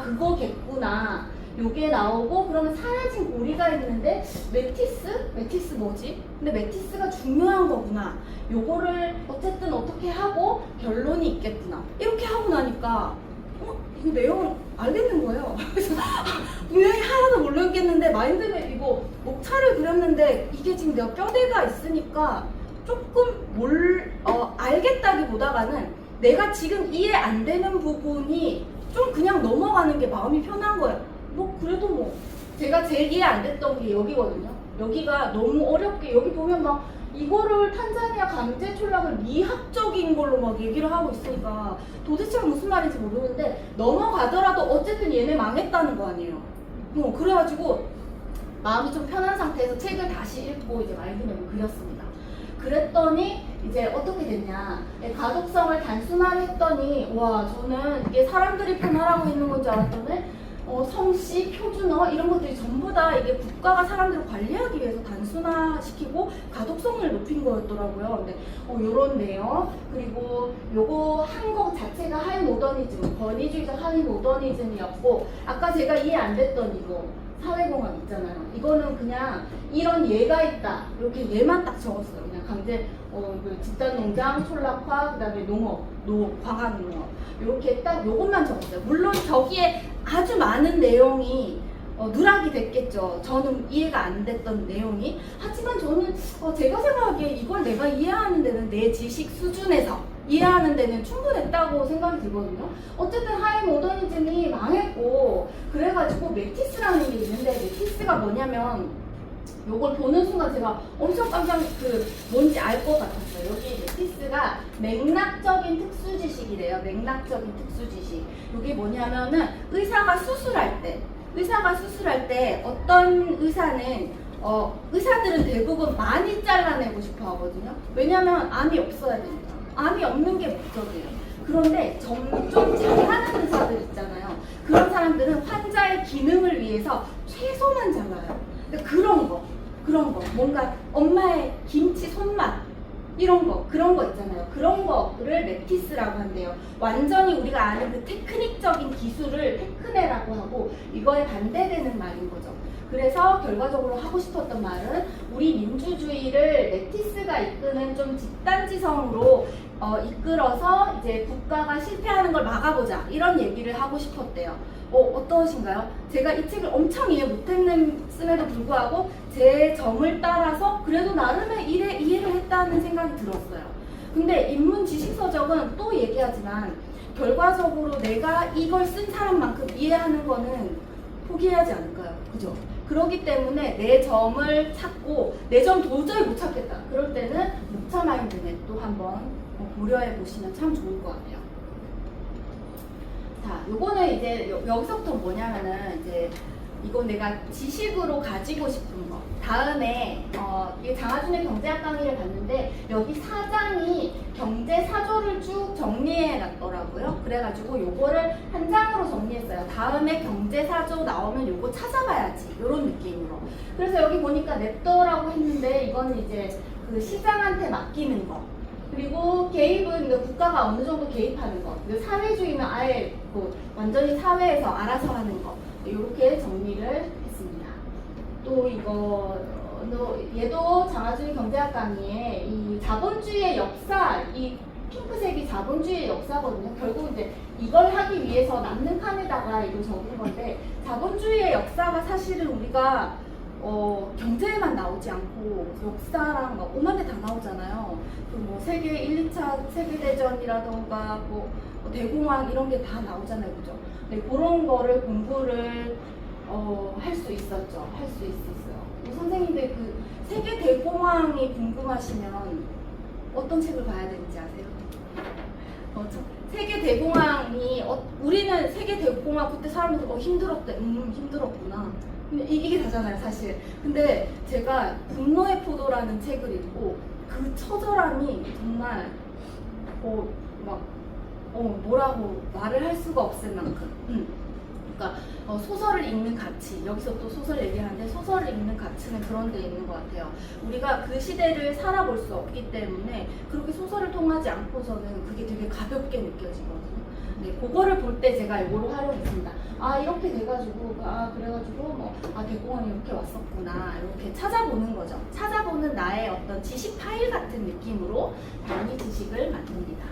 Speaker 1: 그거겠구나. 요게 나오고 그러면 사라진 고리가 있는데 메티스 뭐지? 근데 메티스가 중요한 거구나. 요거를 어쨌든 어떻게 하고 결론이 있겠구나. 이렇게 하고 나니까 이거 내용 알겠는 거예요. 그래서 분명히 하나도 모르겠는데 마인드맵 이거 목차를 그렸는데 이게 지금 내가 뼈대가 있으니까 조금 알겠다기보다는 내가 지금 이해 안 되는 부분이 좀 그냥 넘어가는 게 마음이 편한 거예요. 그래도 제가 제일 이해 안 됐던 게 여기거든요. 여기가 너무 어렵게 여기 보면 막 이거를 탄자니아 강제 촌락을 미학적인 걸로 막 얘기를 하고 있으니까 도대체 무슨 말인지 모르는데 넘어가더라도 어쨌든 얘네 망했다는 거 아니에요. 그래가지고 마음이 좀 편한 상태에서 책을 다시 읽고 이제 마인드맵을 그렸습니다. 그랬더니 이제 어떻게 됐냐, 가독성을 단순화를 했더니 저는 이게 사람들이 편하라고 있는 건 줄 알았더니 성씨, 표준어 이런 것들이 전부 다 이게 국가가 사람들을 관리하기 위해서 단순화시키고 가독성을 높인 거였더라고요. 근데 요런 내용, 그리고 요거 한 거 자체가 하이 모더니즘, 권위주의적 하이 모더니즘이었고, 아까 제가 이해 안 됐던 이거 사회공학 있잖아요. 이거는 그냥 이런 예가 있다. 이렇게 예만 딱 적었어요. 그냥 강제 그 집단농장, 촌락화, 그다음에 농업, 광학농업 이렇게 딱 요것만 적었어요. 물론 저기에 아주 많은 내용이 누락이 됐겠죠. 저는 이해가 안 됐던 내용이. 하지만 저는 제가 생각하기에 이걸 내가 이해하는 데는 내 지식 수준에서 이해하는 데는 충분했다고 생각이 들거든요. 어쨌든 하이 모더니즘이 망했고 그래가지고 메티스라는 게 있는데 메티스가 뭐냐면 요걸 보는 순간 제가 엄청 깜짝 뭔지 알 것 같았어요. 여기 메티스가 맥락적인 특수지식이래요. 맥락적인 특수지식. 이게 뭐냐면은 의사가 수술할 때 어떤 의사는 의사들은 대부분 많이 잘라내고 싶어 하거든요. 왜냐면 암이 없어야 되니까. 암이 없는 게 목적이에요. 그런데 좀 잘하는 의사들 있잖아요. 그런 사람들은 환자의 기능을 위해서 최소만 잘라요. 근데 그런 거 뭔가 엄마의 김치 손맛 그런 거 있잖아요. 그런 거를 메티스라고 한대요. 완전히 우리가 아는 그 테크닉적인 기술을 테크네라고 하고 이거에 반대되는 말인 거죠. 그래서 결과적으로 하고 싶었던 말은 우리 민주주의를 메티스가 이끄는 좀 집단지성으로 이끌어서 이제 국가가 실패하는 걸 막아보자 이런 얘기를 하고 싶었대요. 어떠신가요? 제가 이 책을 엄청 이해 못했음에도 불구하고 제 점을 따라서 그래도 나름의 이해를 했다는 생각이 들었어요. 근데 인문지식서적은 또 얘기하지만 결과적으로 내가 이걸 쓴 사람만큼 이해하는 거는 포기해야지 않을까요? 그죠? 그렇기 때문에 내 점을 찾고 내 점 도저히 못 찾겠다. 그럴 때는 목차 마인드맵도 한번 고려해 보시면 참 좋을 것 같아요. 자, 요거는 이제 여기서부터 뭐냐면은 이제 이건 내가 지식으로 가지고 싶은 거. 다음에 이게 장하준의 경제학 강의를 봤는데 여기 사장이 경제 사조를 쭉 정리해 놨더라고요. 그래가지고 요거를 한 장으로 정리했어요. 다음에 경제 사조 나오면 요거 찾아봐야지. 요런 느낌으로. 그래서 여기 보니까 냅둬라고 했는데 이건 이제 그 시장한테 맡기는 거. 그리고 개입은 국가가 어느 정도 개입하는 거. 사회주의는 아예 완전히 사회에서 알아서 하는 거. 이렇게 정리를 했습니다. 또 이거 얘도 장하준의 경제학 강의에 이 자본주의의 역사, 이 핑크색이 자본주의의 역사거든요. 결국 이제 이걸 하기 위해서 남는 칸에다가 이거 적은 건데 자본주의의 역사가 사실은 우리가 경제에만 나오지 않고 역사랑 막 오만 데 다 나오잖아요. 그 세계 1, 2차 세계대전이라던가 대공황 이런 게 다 나오잖아요. 그죠? 네, 그런 거를 공부를 할 수 있었죠. 할 수 있었어요. 선생님들 그 세계 대공황이 궁금하시면 어떤 책을 봐야 되는지 아세요? 세계 대공황이 우리는 세계 대공황 그때 사람들 힘들었대. 힘들었구나. 이게 다잖아요, 사실. 근데 제가 분노의 포도라는 책을 읽고 그 처절함이 정말 뭐라고 말을 할 수가 없을 만큼. 그러니까 소설을 읽는 가치, 여기서 또 소설 얘기하는데 소설을 읽는 가치는 그런 데 있는 것 같아요. 우리가 그 시대를 살아볼 수 없기 때문에 그렇게 소설을 통하지 않고서는 그게 되게 가볍게 느껴지거든요. 네, 그거를 볼 때 제가 이거로 활용했습니다. 이렇게 돼가지고, 그래가지고, 대공황이 이렇게 왔었구나. 이렇게 찾아보는 거죠. 찾아보는 나의 어떤 지식 파일 같은 느낌으로 단위 지식을 만듭니다.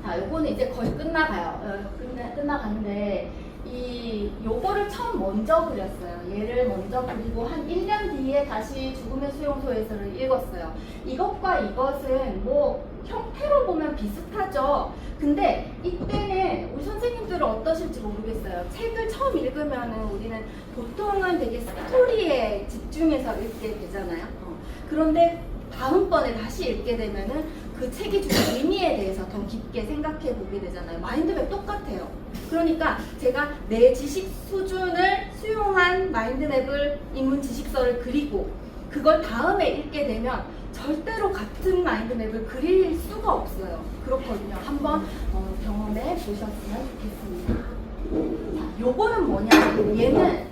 Speaker 1: 자, 요거는 이제 거의 끝나가요. 끝나가는데, 요거를 처음 먼저 그렸어요. 얘를 먼저 그리고 한 1년 뒤에 다시 죽음의 수용소에서를 읽었어요. 이것과 이것은 형태로 보면 비슷하죠. 근데 이때는 우리 선생님들은 어떠실지 모르겠어요. 책을 처음 읽으면은 우리는 보통은 되게 스토리에 집중해서 읽게 되잖아요. 그런데 다음번에 다시 읽게 되면은 그 책이 주는 의미에 대해서 더 깊게 생각해 보게 되잖아요. 마인드맵 똑같아요. 그러니까 제가 내 지식 수준을 수용한 마인드맵을 인문 지식서를 그리고 그걸 다음에 읽게 되면 절대로 같은 마인드맵을 그릴 수가 없어요. 그렇거든요. 한번 경험해 보셨으면 좋겠습니다. 자, 요거는 뭐냐? 얘는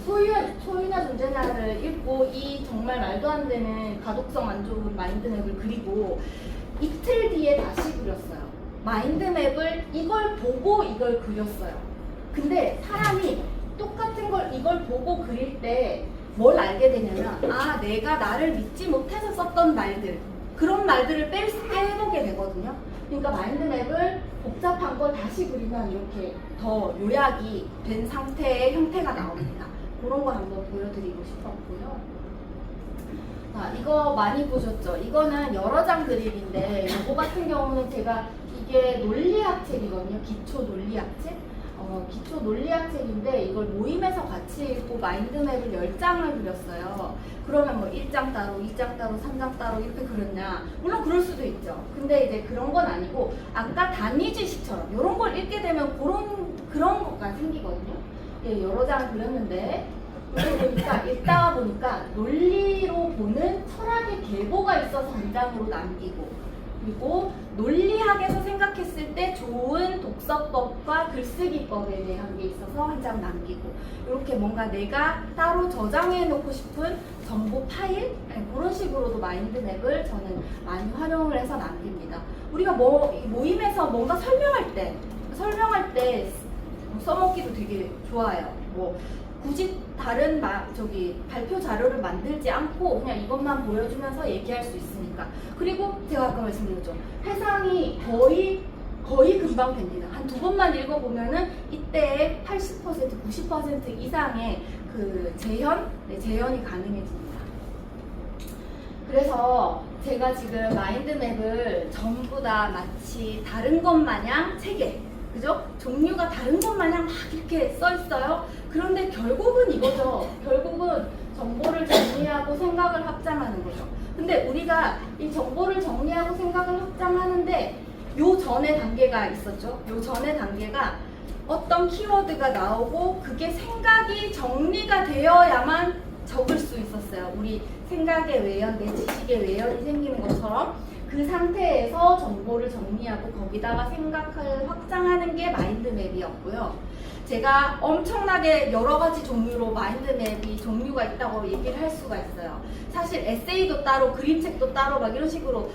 Speaker 1: 소유나 존재냐를 읽고 이 정말 말도 안 되는 가독성 안 좋은 마인드맵을 그리고 이틀 뒤에 다시 그렸어요. 마인드맵을 이걸 보고 이걸 그렸어요. 근데 사람이 똑같은 걸 이걸 보고 그릴 때 뭘 알게 되냐면 아 내가 나를 믿지 못해서 썼던 말들 그런 말들을 빼보게 되거든요. 그러니까 마인드맵을 복잡한 걸 다시 그리면 이렇게 더 요약이 된 상태의 형태가 나옵니다. 그런 걸 한번 보여드리고 싶었고요. 자, 이거 많이 보셨죠? 이거는 여러 장 그림인데 이거 같은 경우는 제가 이게 논리학 책이거든요. 기초 논리학 책. 기초 논리학 책인데 이걸 모임에서 같이 읽고 마인드맵을 10장을 그렸어요. 그러면 뭐 1장 따로, 2장 따로, 3장 따로 이렇게 그렸냐? 물론 그럴 수도 있죠. 근데 이제 그런 건 아니고 아까 단위 지식처럼 이런 걸 읽게 되면 그런 것가 생기거든요. 예, 여러 장을 그렸는데 읽다가 보니까 논리로 보는 철학의 계보가 있어서 한 장으로 남기고 그리고 논리학에서 생각했을 때 좋은 독서법과 글쓰기법에 대한 게 있어서 한 장 남기고 이렇게 뭔가 내가 따로 저장해 놓고 싶은 정보 파일 그런 식으로도 마인드맵을 저는 많이 활용을 해서 남깁니다. 우리가 모임에서 뭔가 설명할 때 써먹기도 되게 좋아요. 굳이 다른 발표 자료를 만들지 않고 그냥 이것만 보여주면서 얘기할 수 있으니까. 그리고 제가 아까 말씀드렸죠. 해상이 거의 금방 됩니다. 한 2번만 읽어보면은 이때의 80%, 90% 이상의 그 재현이 가능해집니다. 그래서 제가 지금 마인드맵을 전부 다 마치 다른 것 마냥 책에 그죠? 종류가 다른 것 마냥 막 이렇게 써 있어요. 그런데 결국은 이거죠. 결국은 정보를 정리하고 생각을 확장하는 거죠. 근데 우리가 이 정보를 정리하고 생각을 확장하는데 요 전에 단계가 있었죠. 요 전에 단계가 어떤 키워드가 나오고 그게 생각이 정리가 되어야만 적을 수 있었어요. 우리 생각의 외연, 내 지식의 외연이 생기는 것처럼 그 상태에서 정보를 정리하고 거기다가 생각을 확장하는 게 마인드맵이었고요. 제가 엄청나게 여러 가지 종류로 마인드맵이 종류가 있다고 얘기를 할 수가 있어요. 사실 에세이도 따로, 그림책도 따로 막 이런 식으로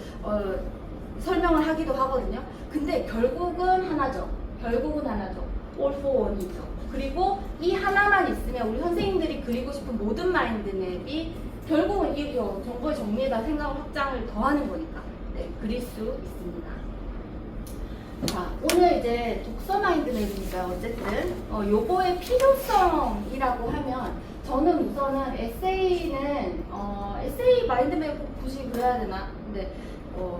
Speaker 1: 설명을 하기도 하거든요. 근데 결국은 하나죠. All for one이죠. 그리고 이 하나만 있으면 우리 선생님들이 그리고 싶은 모든 마인드맵이 결국은 이 정보의 정리에다 생각 확장을 더하는 거니까 그릴 수 있습니다. 자, 오늘 이제 독서 마인드맵이니까 어쨌든 요거의 필요성이라고 하면 저는 우선은 에세이는 에세이 마인드맵 굳이 그려야 되나? 근데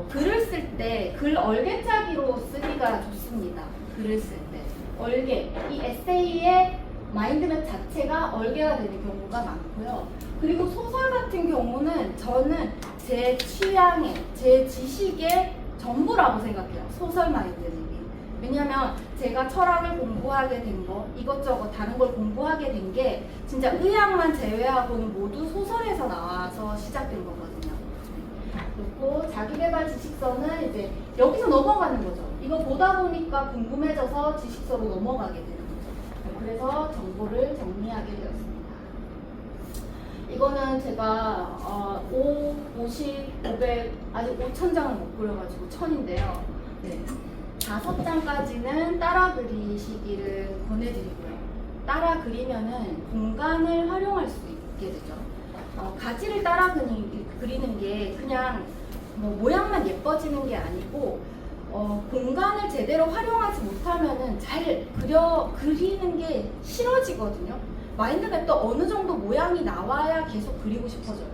Speaker 1: 글을 쓸 때 글 얼개짜기로 쓰기가 좋습니다. 글을 쓸 때 얼개 이 에세이의 마인드맵 자체가 얼개가 되는 경우가 많고요. 그리고 소설 같은 경우는 저는 제 취향의, 제 지식의 전부라고 생각해요. 소설 마인드맵이. 왜냐면 제가 철학을 공부하게 된 거, 이것저것 다른 걸 공부하게 된 게 진짜 의학만 제외하고는 모두 소설에서 나와서 시작된 거거든요. 그리고 자기개발 지식서는 이제 여기서 넘어가는 거죠. 이거 보다 보니까 궁금해져서 지식서로 넘어가게 되는 거죠. 그래서 정보를 정리하게 되었습니다. 이거는 제가 50, 500, 아직 5,000장을 못 그려가지고 1000인데요. 네. 5장까지는 따라 그리시기를 권해드리고요. 따라 그리면은 공간을 활용할 수 있게 되죠. 가지를 따라 그리는 게 그냥 모양만 예뻐지는 게 아니고 공간을 제대로 활용하지 못하면은 잘 그리는 게 싫어지거든요. 마인드맵도 어느 정도 모양이 나와야 계속 그리고 싶어져요.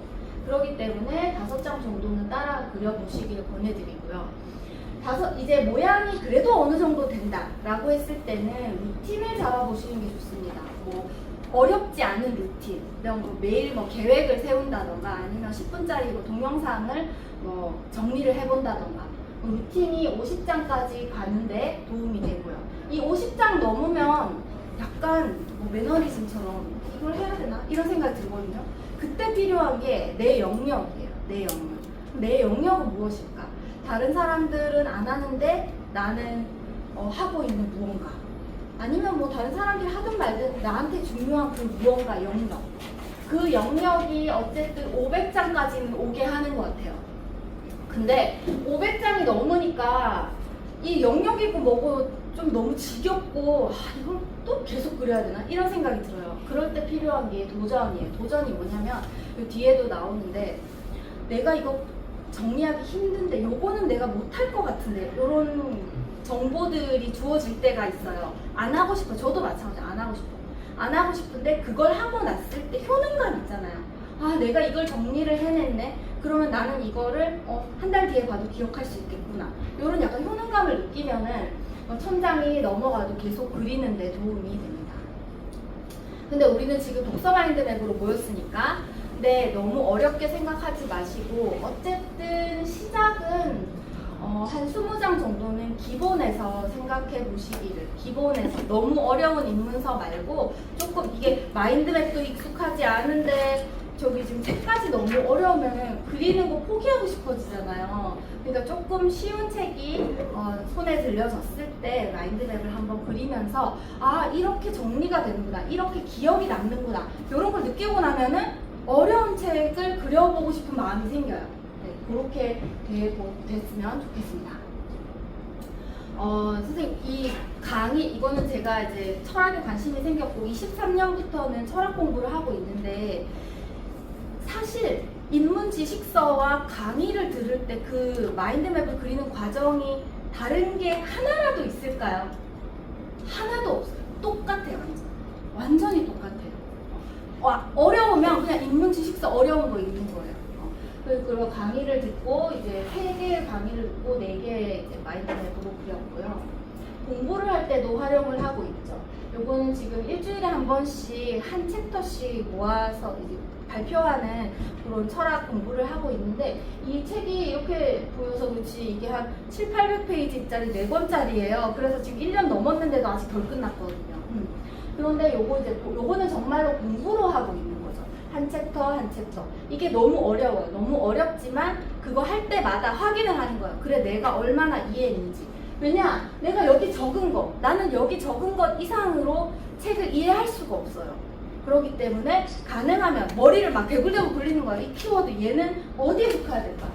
Speaker 1: 그렇기 때문에 5장 정도는 따라 그려보시기를 권해드리고요. 이제 모양이 그래도 어느 정도 된다라고 했을 때는 루틴을 잡아보시는 게 좋습니다. 어렵지 않은 루틴, 매일 계획을 세운다던가 아니면 10분짜리 동영상을 정리를 해본다던가 루틴이 50장까지 가는데 도움이 되고요. 이 50장 넘으면 약간 매너리즘처럼 이걸 해야 되나? 이런 생각이 들거든요. 그때 필요한 게 내 영역이에요. 내 영역은 무엇일까? 다른 사람들은 안 하는데 나는 하고 있는 무언가. 아니면 다른 사람들이 하든 말든 나한테 중요한 그 무언가 영역. 그 영역이 어쨌든 500장까지는 오게 하는 것 같아요. 근데 500장이 넘으니까 이 영역이고 뭐고 좀 너무 지겹고 이걸 또 계속 그려야 되나? 이런 생각이 들어요. 그럴 때 필요한 게 도전이에요. 도전이 뭐냐면 이 뒤에도 나오는데 내가 이거 정리하기 힘든데 요거는 내가 못할 것 같은데 이런 정보들이 주어질 때가 있어요. 안 하고 싶어. 저도 마찬가지 안 하고 싶어. 안 하고 싶은데 그걸 하고 났을 때 효능감 있잖아요. 내가 이걸 정리를 해냈네. 그러면 나는 이거를 한 달 뒤에 봐도 기억할 수 있겠구나. 이런 약간 효능감을 느끼면은 천장이 넘어가도 계속 그리는데 도움이 됩니다. 근데 우리는 지금 독서 마인드맵으로 모였으니까 너무 어렵게 생각하지 마시고 어쨌든 시작은 한 20장 정도는 기본에서 생각해 보시기를. 기본에서 너무 어려운 입문서 말고 조금 이게 마인드맵도 익숙하지 않은데 저기 지금 책까지 너무 어려우면 그리는 거 포기하고 싶어지잖아요. 그러니까 조금 쉬운 책이 손에 들려졌을 때 마인드맵을 한번 그리면서 이렇게 정리가 되는구나, 이렇게 기억이 남는구나, 이런 걸 느끼고 나면은 어려운 책을 그려보고 싶은 마음이 생겨요. 그렇게 됐으면 좋겠습니다. 선생님, 이 강의, 이거는 제가 이제 철학에 관심이 생겼고 23년부터는 철학 공부를 하고 있는데 사실 입문 지식서와 강의를 들을 때 그 마인드맵을 그리는 과정이 다른 게 하나라도 있을까요? 하나도 없어요. 똑같아요. 완전히 똑같아요. 어려우면 그냥 입문 지식서 어려운 거 읽는 거예요. 그리고 강의를 듣고 이제 3개의 강의를 듣고 4개의 마인드맵으로 그렸고요. 공부를 할 때도 활용을 하고 있죠. 요거는 지금 일주일에 한 번씩 한 챕터씩 모아서 이제 발표하는 그런 철학 공부를 하고 있는데 이 책이 이렇게 보여서 그렇지 이게 한 700~800페이지짜리 4권짜리예요. 그래서 지금 1년 넘었는데도 아직 덜 끝났거든요. 그런데 요거는 정말로 공부로 하고 있는 거죠. 한 챕터 한 챕터. 이게 너무 어려워요. 너무 어렵지만 그거 할 때마다 확인을 하는 거예요. 그래, 내가 얼마나 이해했는지. 왜냐? 내가 여기 적은 거, 나는 여기 적은 것 이상으로 책을 이해할 수가 없어요. 그렇기 때문에 가능하면 머리를 막 대굴대굴 굴리는 거예요. 이 키워드, 얘는 어디에 속해야 될까?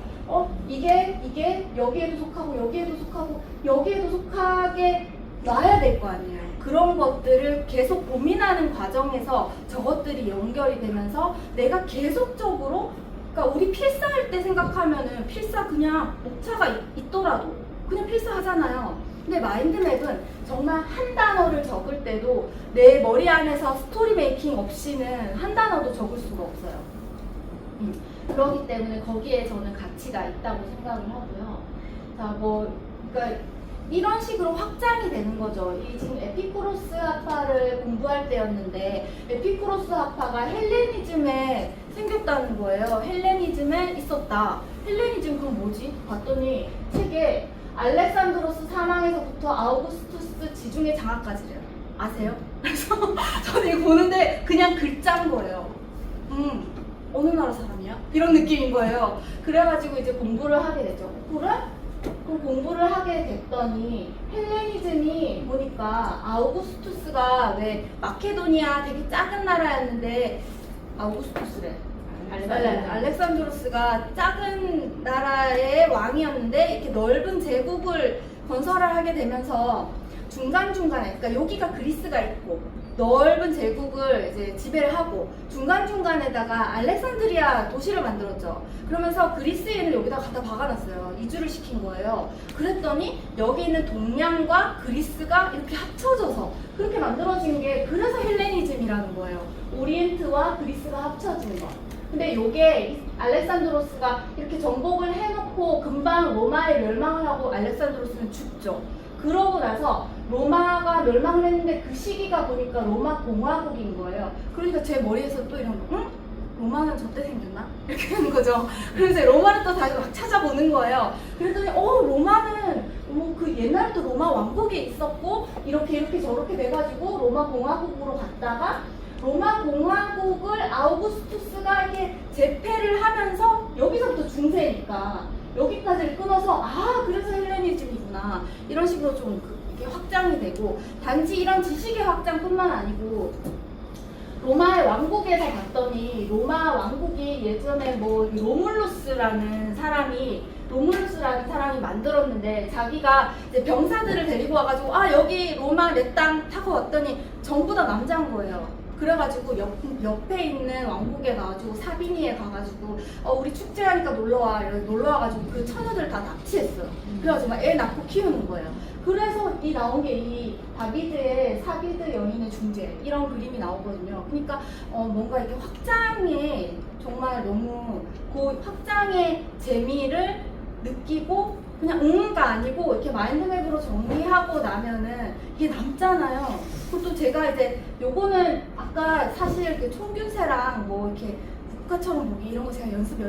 Speaker 1: 이게 여기에도 속하고 여기에도 속하고 여기에도 속하게 놔야 될 거 아니에요. 그런 것들을 계속 고민하는 과정에서 저것들이 연결이 되면서 내가 계속적으로, 그러니까 우리 필사할 때 생각하면은 필사 그냥 목차가 있더라도 그냥 필사하잖아요. 근데 마인드맵은 정말 한 단어를 적을 때도 내 머리 안에서 스토리 메이킹 없이는 한 단어도 적을 수가 없어요. 그렇기 때문에 거기에 저는 가치가 있다고 생각을 하고요. 자, 그러니까 이런 식으로 확장이 되는 거죠. 이 지금 에피쿠로스 학파를 공부할 때였는데 에피쿠로스 학파가 헬레니즘에 생겼다는 거예요. 헬레니즘에 있었다. 헬레니즘 그럼 뭐지? 봤더니 책에 알렉산드로스 사망에서부터 아우구스투스 지중해 장하까지래요. 아세요? 그래서 저는 이거 보는데 그냥 글자인 거예요. 어느 나라 사람이야? 이런 느낌인 거예요. 그래가지고 이제 공부를 하게 되죠. 그래? 그럼 공부를 하게 됐더니 헬레니즘이 보니까 아우구스투스가 왜 마케도니아 되게 작은 나라였는데 아우구스투스래. 알렉산드로스가 작은 나라의 왕이었는데 이렇게 넓은 제국을 건설을 하게 되면서 중간중간에, 그러니까 여기가 그리스가 있고 넓은 제국을 이제 지배를 하고 중간중간에다가 알렉산드리아 도시를 만들었죠. 그러면서 그리스인을 여기다 갖다 박아놨어요. 이주를 시킨 거예요. 그랬더니 여기 있는 동양과 그리스가 이렇게 합쳐져서 그렇게 만들어진 게, 그래서 헬레니즘이라는 거예요. 오리엔트와 그리스가 합쳐진 거. 근데 요게 알렉산드로스가 이렇게 정복을 해놓고 금방 로마에 멸망을 하고 알렉산드로스는 죽죠. 그러고 나서 로마가 멸망을 했는데 그 시기가 보니까 로마 공화국인 거예요. 그러니까 제 머리에서 또 이런 거, 로마는 저때 생겼나? 이렇게 되는 거죠. 그래서 로마를 또 다시 막 찾아보는 거예요. 그랬더니 로마는 그 옛날부터 로마 왕국이 있었고 이렇게 저렇게 돼가지고 로마 공화국으로 갔다가 로마 공화국을 아우구스투스가 이렇게 제패를 하면서 여기서부터 중세니까 여기까지를 끊어서 그래서 헬레니즘이구나, 이런 식으로 좀 이렇게 확장이 되고, 단지 이런 지식의 확장뿐만 아니고 로마의 왕국에서 봤더니 로마 왕국이 예전에 로물루스 로물루스라는 사람이 만들었는데 자기가 이제 병사들을 데리고 와가지고 여기 로마 내 땅 타고 왔더니 전부 다 남자인 거예요. 그래가지고 옆에 있는 왕국에 가가지고 사비니에 가가지고 우리 축제하니까 놀러와 놀러와가지고 그 처녀들 다 납치했어요. 그래가지고 막 애 낳고 키우는 거예요. 그래서 나온 게 이 다비드의 사비드 여인의 중재 이런 그림이 나오거든요. 그러니까 뭔가 이렇게 확장에 정말 너무 그 확장의 재미를 느끼고 그냥 가 아니고 이렇게 마인드맵으로 정리하고 나면은 이게 남잖아요. 그것도 제가 이제 요거는 아까 사실 그 총균세랑 뭐 이렇게 국가처럼 보기 이런 거 제가 연습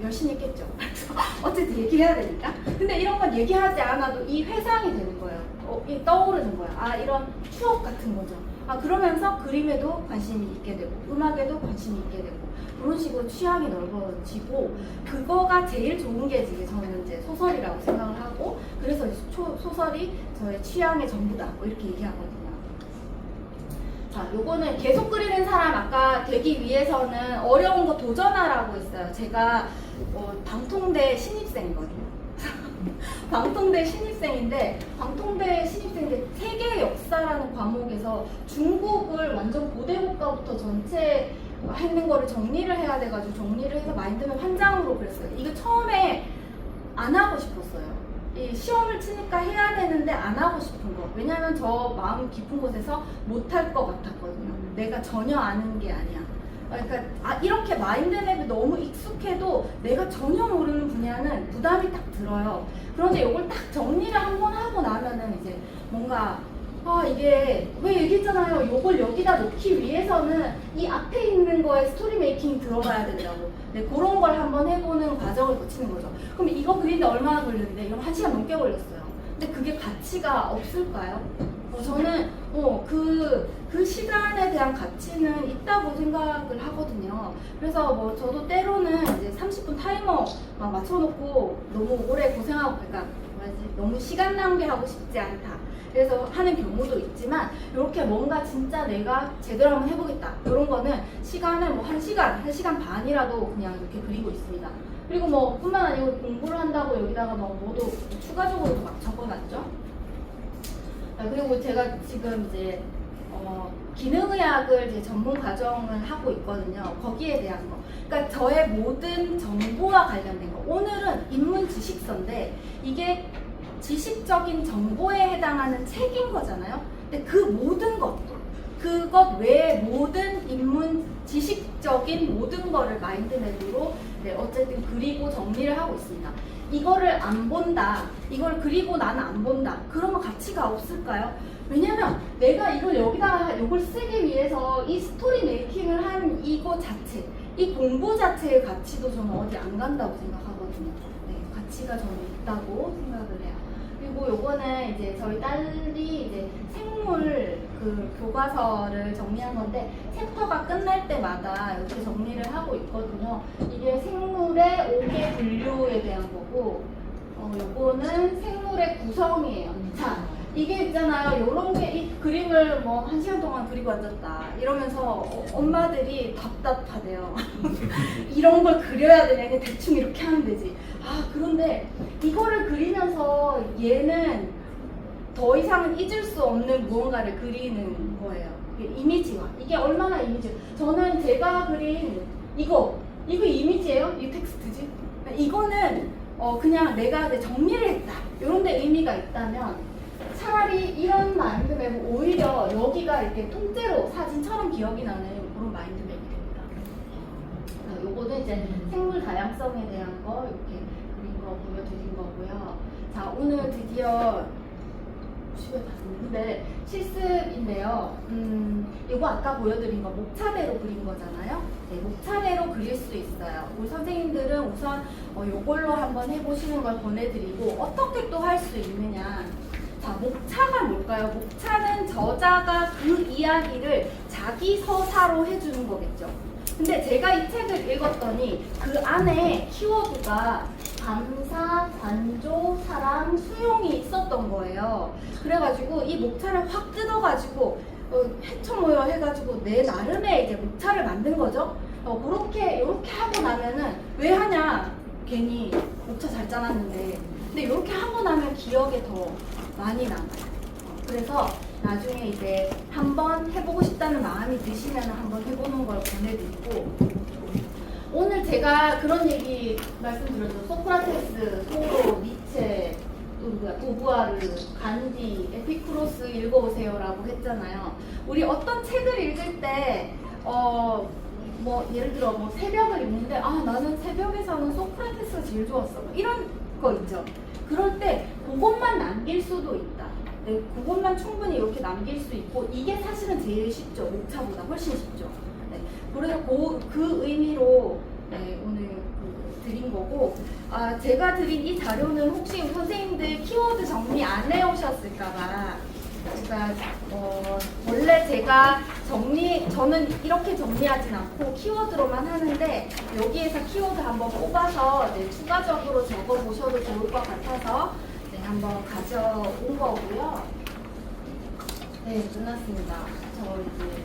Speaker 1: 열심히 했겠죠. 그래서 어쨌든 얘기해야 되니까. 근데 이런 건 얘기하지 않아도 이 회상이 되는 거예요. 이게 떠오르는 거야. 이런 추억 같은 거죠. 그러면서 그림에도 관심이 있게 되고 음악에도 관심이 있게 되고 그런 식으로 취향이 넓어지고 그거가 제일 좋은 게 저는 이제 소설이라고 생각을 하고 그래서 소설이 저의 취향의 전부다 뭐 이렇게 얘기하거든요. 자, 요거는 계속 그리는 사람 아까 되기 위해서는 어려운 거 도전하라고 있어요. 제가 방통대 신입생이거든요. 방통대 신입생인데 세계 역사라는 과목에서 중국을 완전 고대국가부터 전체 했는 거를 정리를 해야 돼가지고 정리를 해서 마인드맵 한 장으로 그랬어요. 이거 처음에 안 하고 싶었어요. 이 시험을 치니까 해야 되는데 안 하고 싶은 거. 왜냐면 저 마음 깊은 곳에서 못할 것 같았거든요. 내가 전혀 아는 게 아니야. 그러니까 이렇게 마인드맵이 너무 익숙해도 내가 전혀 모르는 분야는 부담이 딱 들어요. 그런데 이걸 딱 정리를 한번 하고 나면은 이제 뭔가 이게 왜 얘기했잖아요. 요걸 여기다 놓기 위해서는 이 앞에 있는 거에 스토리 메이킹이 들어가야 된다고. 네, 그런 걸 한번 해보는 과정을 거치는 거죠. 그럼 이거 그리는데 얼마나 걸렸는데? 이거 1시간 넘게 걸렸어요. 근데 그게 가치가 없을까요? 저는 그 시간에 대한 가치는 있다고 생각을 하거든요. 그래서 저도 때로는 이제 30분 타이머 막 맞춰놓고 너무 오래 고생하고 그러니까 너무 시간 낭비하고 싶지 않다. 그래서 하는 경우도 있지만 이렇게 뭔가 진짜 내가 제대로 한번 해보겠다 이런 거는 시간을 뭐 1시간 반이라도 그냥 이렇게 그리고 있습니다. 그리고 뿐만 아니고 공부를 한다고 여기다가 뭐도 추가적으로 막 적어놨죠. 그리고 제가 지금 이제 기능의학을 이제 전문 과정을 하고 있거든요. 거기에 대한 거. 그러니까 저의 모든 정보와 관련된 거. 오늘은 인문 지식서인데 이게 지식적인 정보에 해당하는 책인 거잖아요. 근데 그 모든 그것 외에 모든 인문 지식적인 모든 거를 마인드맵으로 어쨌든 그리고 정리를 하고 있습니다. 이거를 안 본다. 이걸 그리고 나는 안 본다. 그러면 가치가 없을까요? 왜냐면 내가 이걸 쓰기 위해서 이 스토리 메이킹을 한 이거 자체, 이 공부 자체의 가치도 저는 어디 안 간다고 생각하거든요. 네, 가치가 저는 있다고 생각을 해요. 그리고 요거는 이제 저희 딸이 이제 생물 그 교과서를 정리한 건데 챕터가 끝날 때마다 이렇게 정리를 하고 있거든요. 이게 생물의 5개 분류에 대한 거고 요거는 생물의 구성이에요. 자, 이게 있잖아요. 요런 게 이 그림을 1시간 동안 그리고 앉았다 이러면서 엄마들이 답답하대요. 이런 걸 그려야 되냐? 그냥 대충 이렇게 하면 되지. 그런데 이거를 그리면서 얘는 더 이상은 잊을 수 없는 무언가를 그리는 거예요. 이미지와 이게 얼마나 이미지. 저는 제가 그린 이거 이미지예요? 이 텍스트지? 이거는 그냥 내가 정리를 했다 이런 데 의미가 있다면 차라리 이런 마인드맵은 오히려 여기가 이렇게 통째로 사진처럼 기억이 나는 그런 마인드맵이 됩니다. 요거는 이제 생물 다양성에 대한 거 이렇게 그린 거 보여드린 거고요. 자, 오늘 드디어 근데 실습인데요. 이거 아까 보여드린 거 목차대로 그린 거잖아요. 네, 목차대로 그릴 수 있어요. 우리 선생님들은 우선 이걸로 한번 해보시는 걸 권해드리고 어떻게 또 할 수 있느냐. 자, 목차가 뭘까요? 목차는 저자가 그 이야기를 자기 서사로 해주는 거겠죠. 근데 제가 이 책을 읽었더니 그 안에 키워드가 감사, 관조, 사랑, 수용이 있었던 거예요. 그래가지고 이 목차를 확 뜯어가지고 해쳐모여 해가지고 내 나름의 이제 목차를 만든 거죠. 이렇게 하고 나면은 왜 하냐? 괜히 목차 잘 짜놨는데. 근데 이렇게 하고 나면 기억에 더 많이 남아요. 그래서 나중에 이제 한번 해보고 싶다는 마음이 드시면 한번 해보는 걸 권해드리고, 오늘 제가 그런 얘기 말씀드렸죠. 소크라테스, 소로, 니체, 또 누구야, 도부아르, 간디, 에피쿠로스 읽어오세요라고 했잖아요. 우리 어떤 책을 읽을 때 뭐 예를 들어 뭐 새벽을 읽는데 나는 새벽에서는 소크라테스가 제일 좋았어, 뭐 이런 거 있죠. 그럴 때 그것만 남길 수도 있다. 네, 그것만 충분히 이렇게 남길 수 있고, 이게 사실은 제일 쉽죠. 목차보다 훨씬 쉽죠. 네, 그래서 그 의미로 네, 오늘 드린 거고, 제가 드린 이 자료는 혹시 선생님들 키워드 정리 안 해오셨을까봐 제가 원래 제가 저는 이렇게 정리하진 않고 키워드로만 하는데, 여기에서 키워드 한번 뽑아서 네, 추가적으로 적어보셔도 좋을 것 같아서 네, 한번 가져온 거고요. 네, 끝났습니다. 저 이제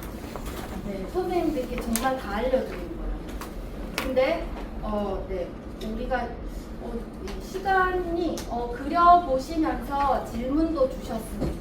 Speaker 1: 네, 선생님들께 정말 다 알려드린 거예요. 근데 네, 우리가 이 시간이 그려보시면서 질문도 주셨으면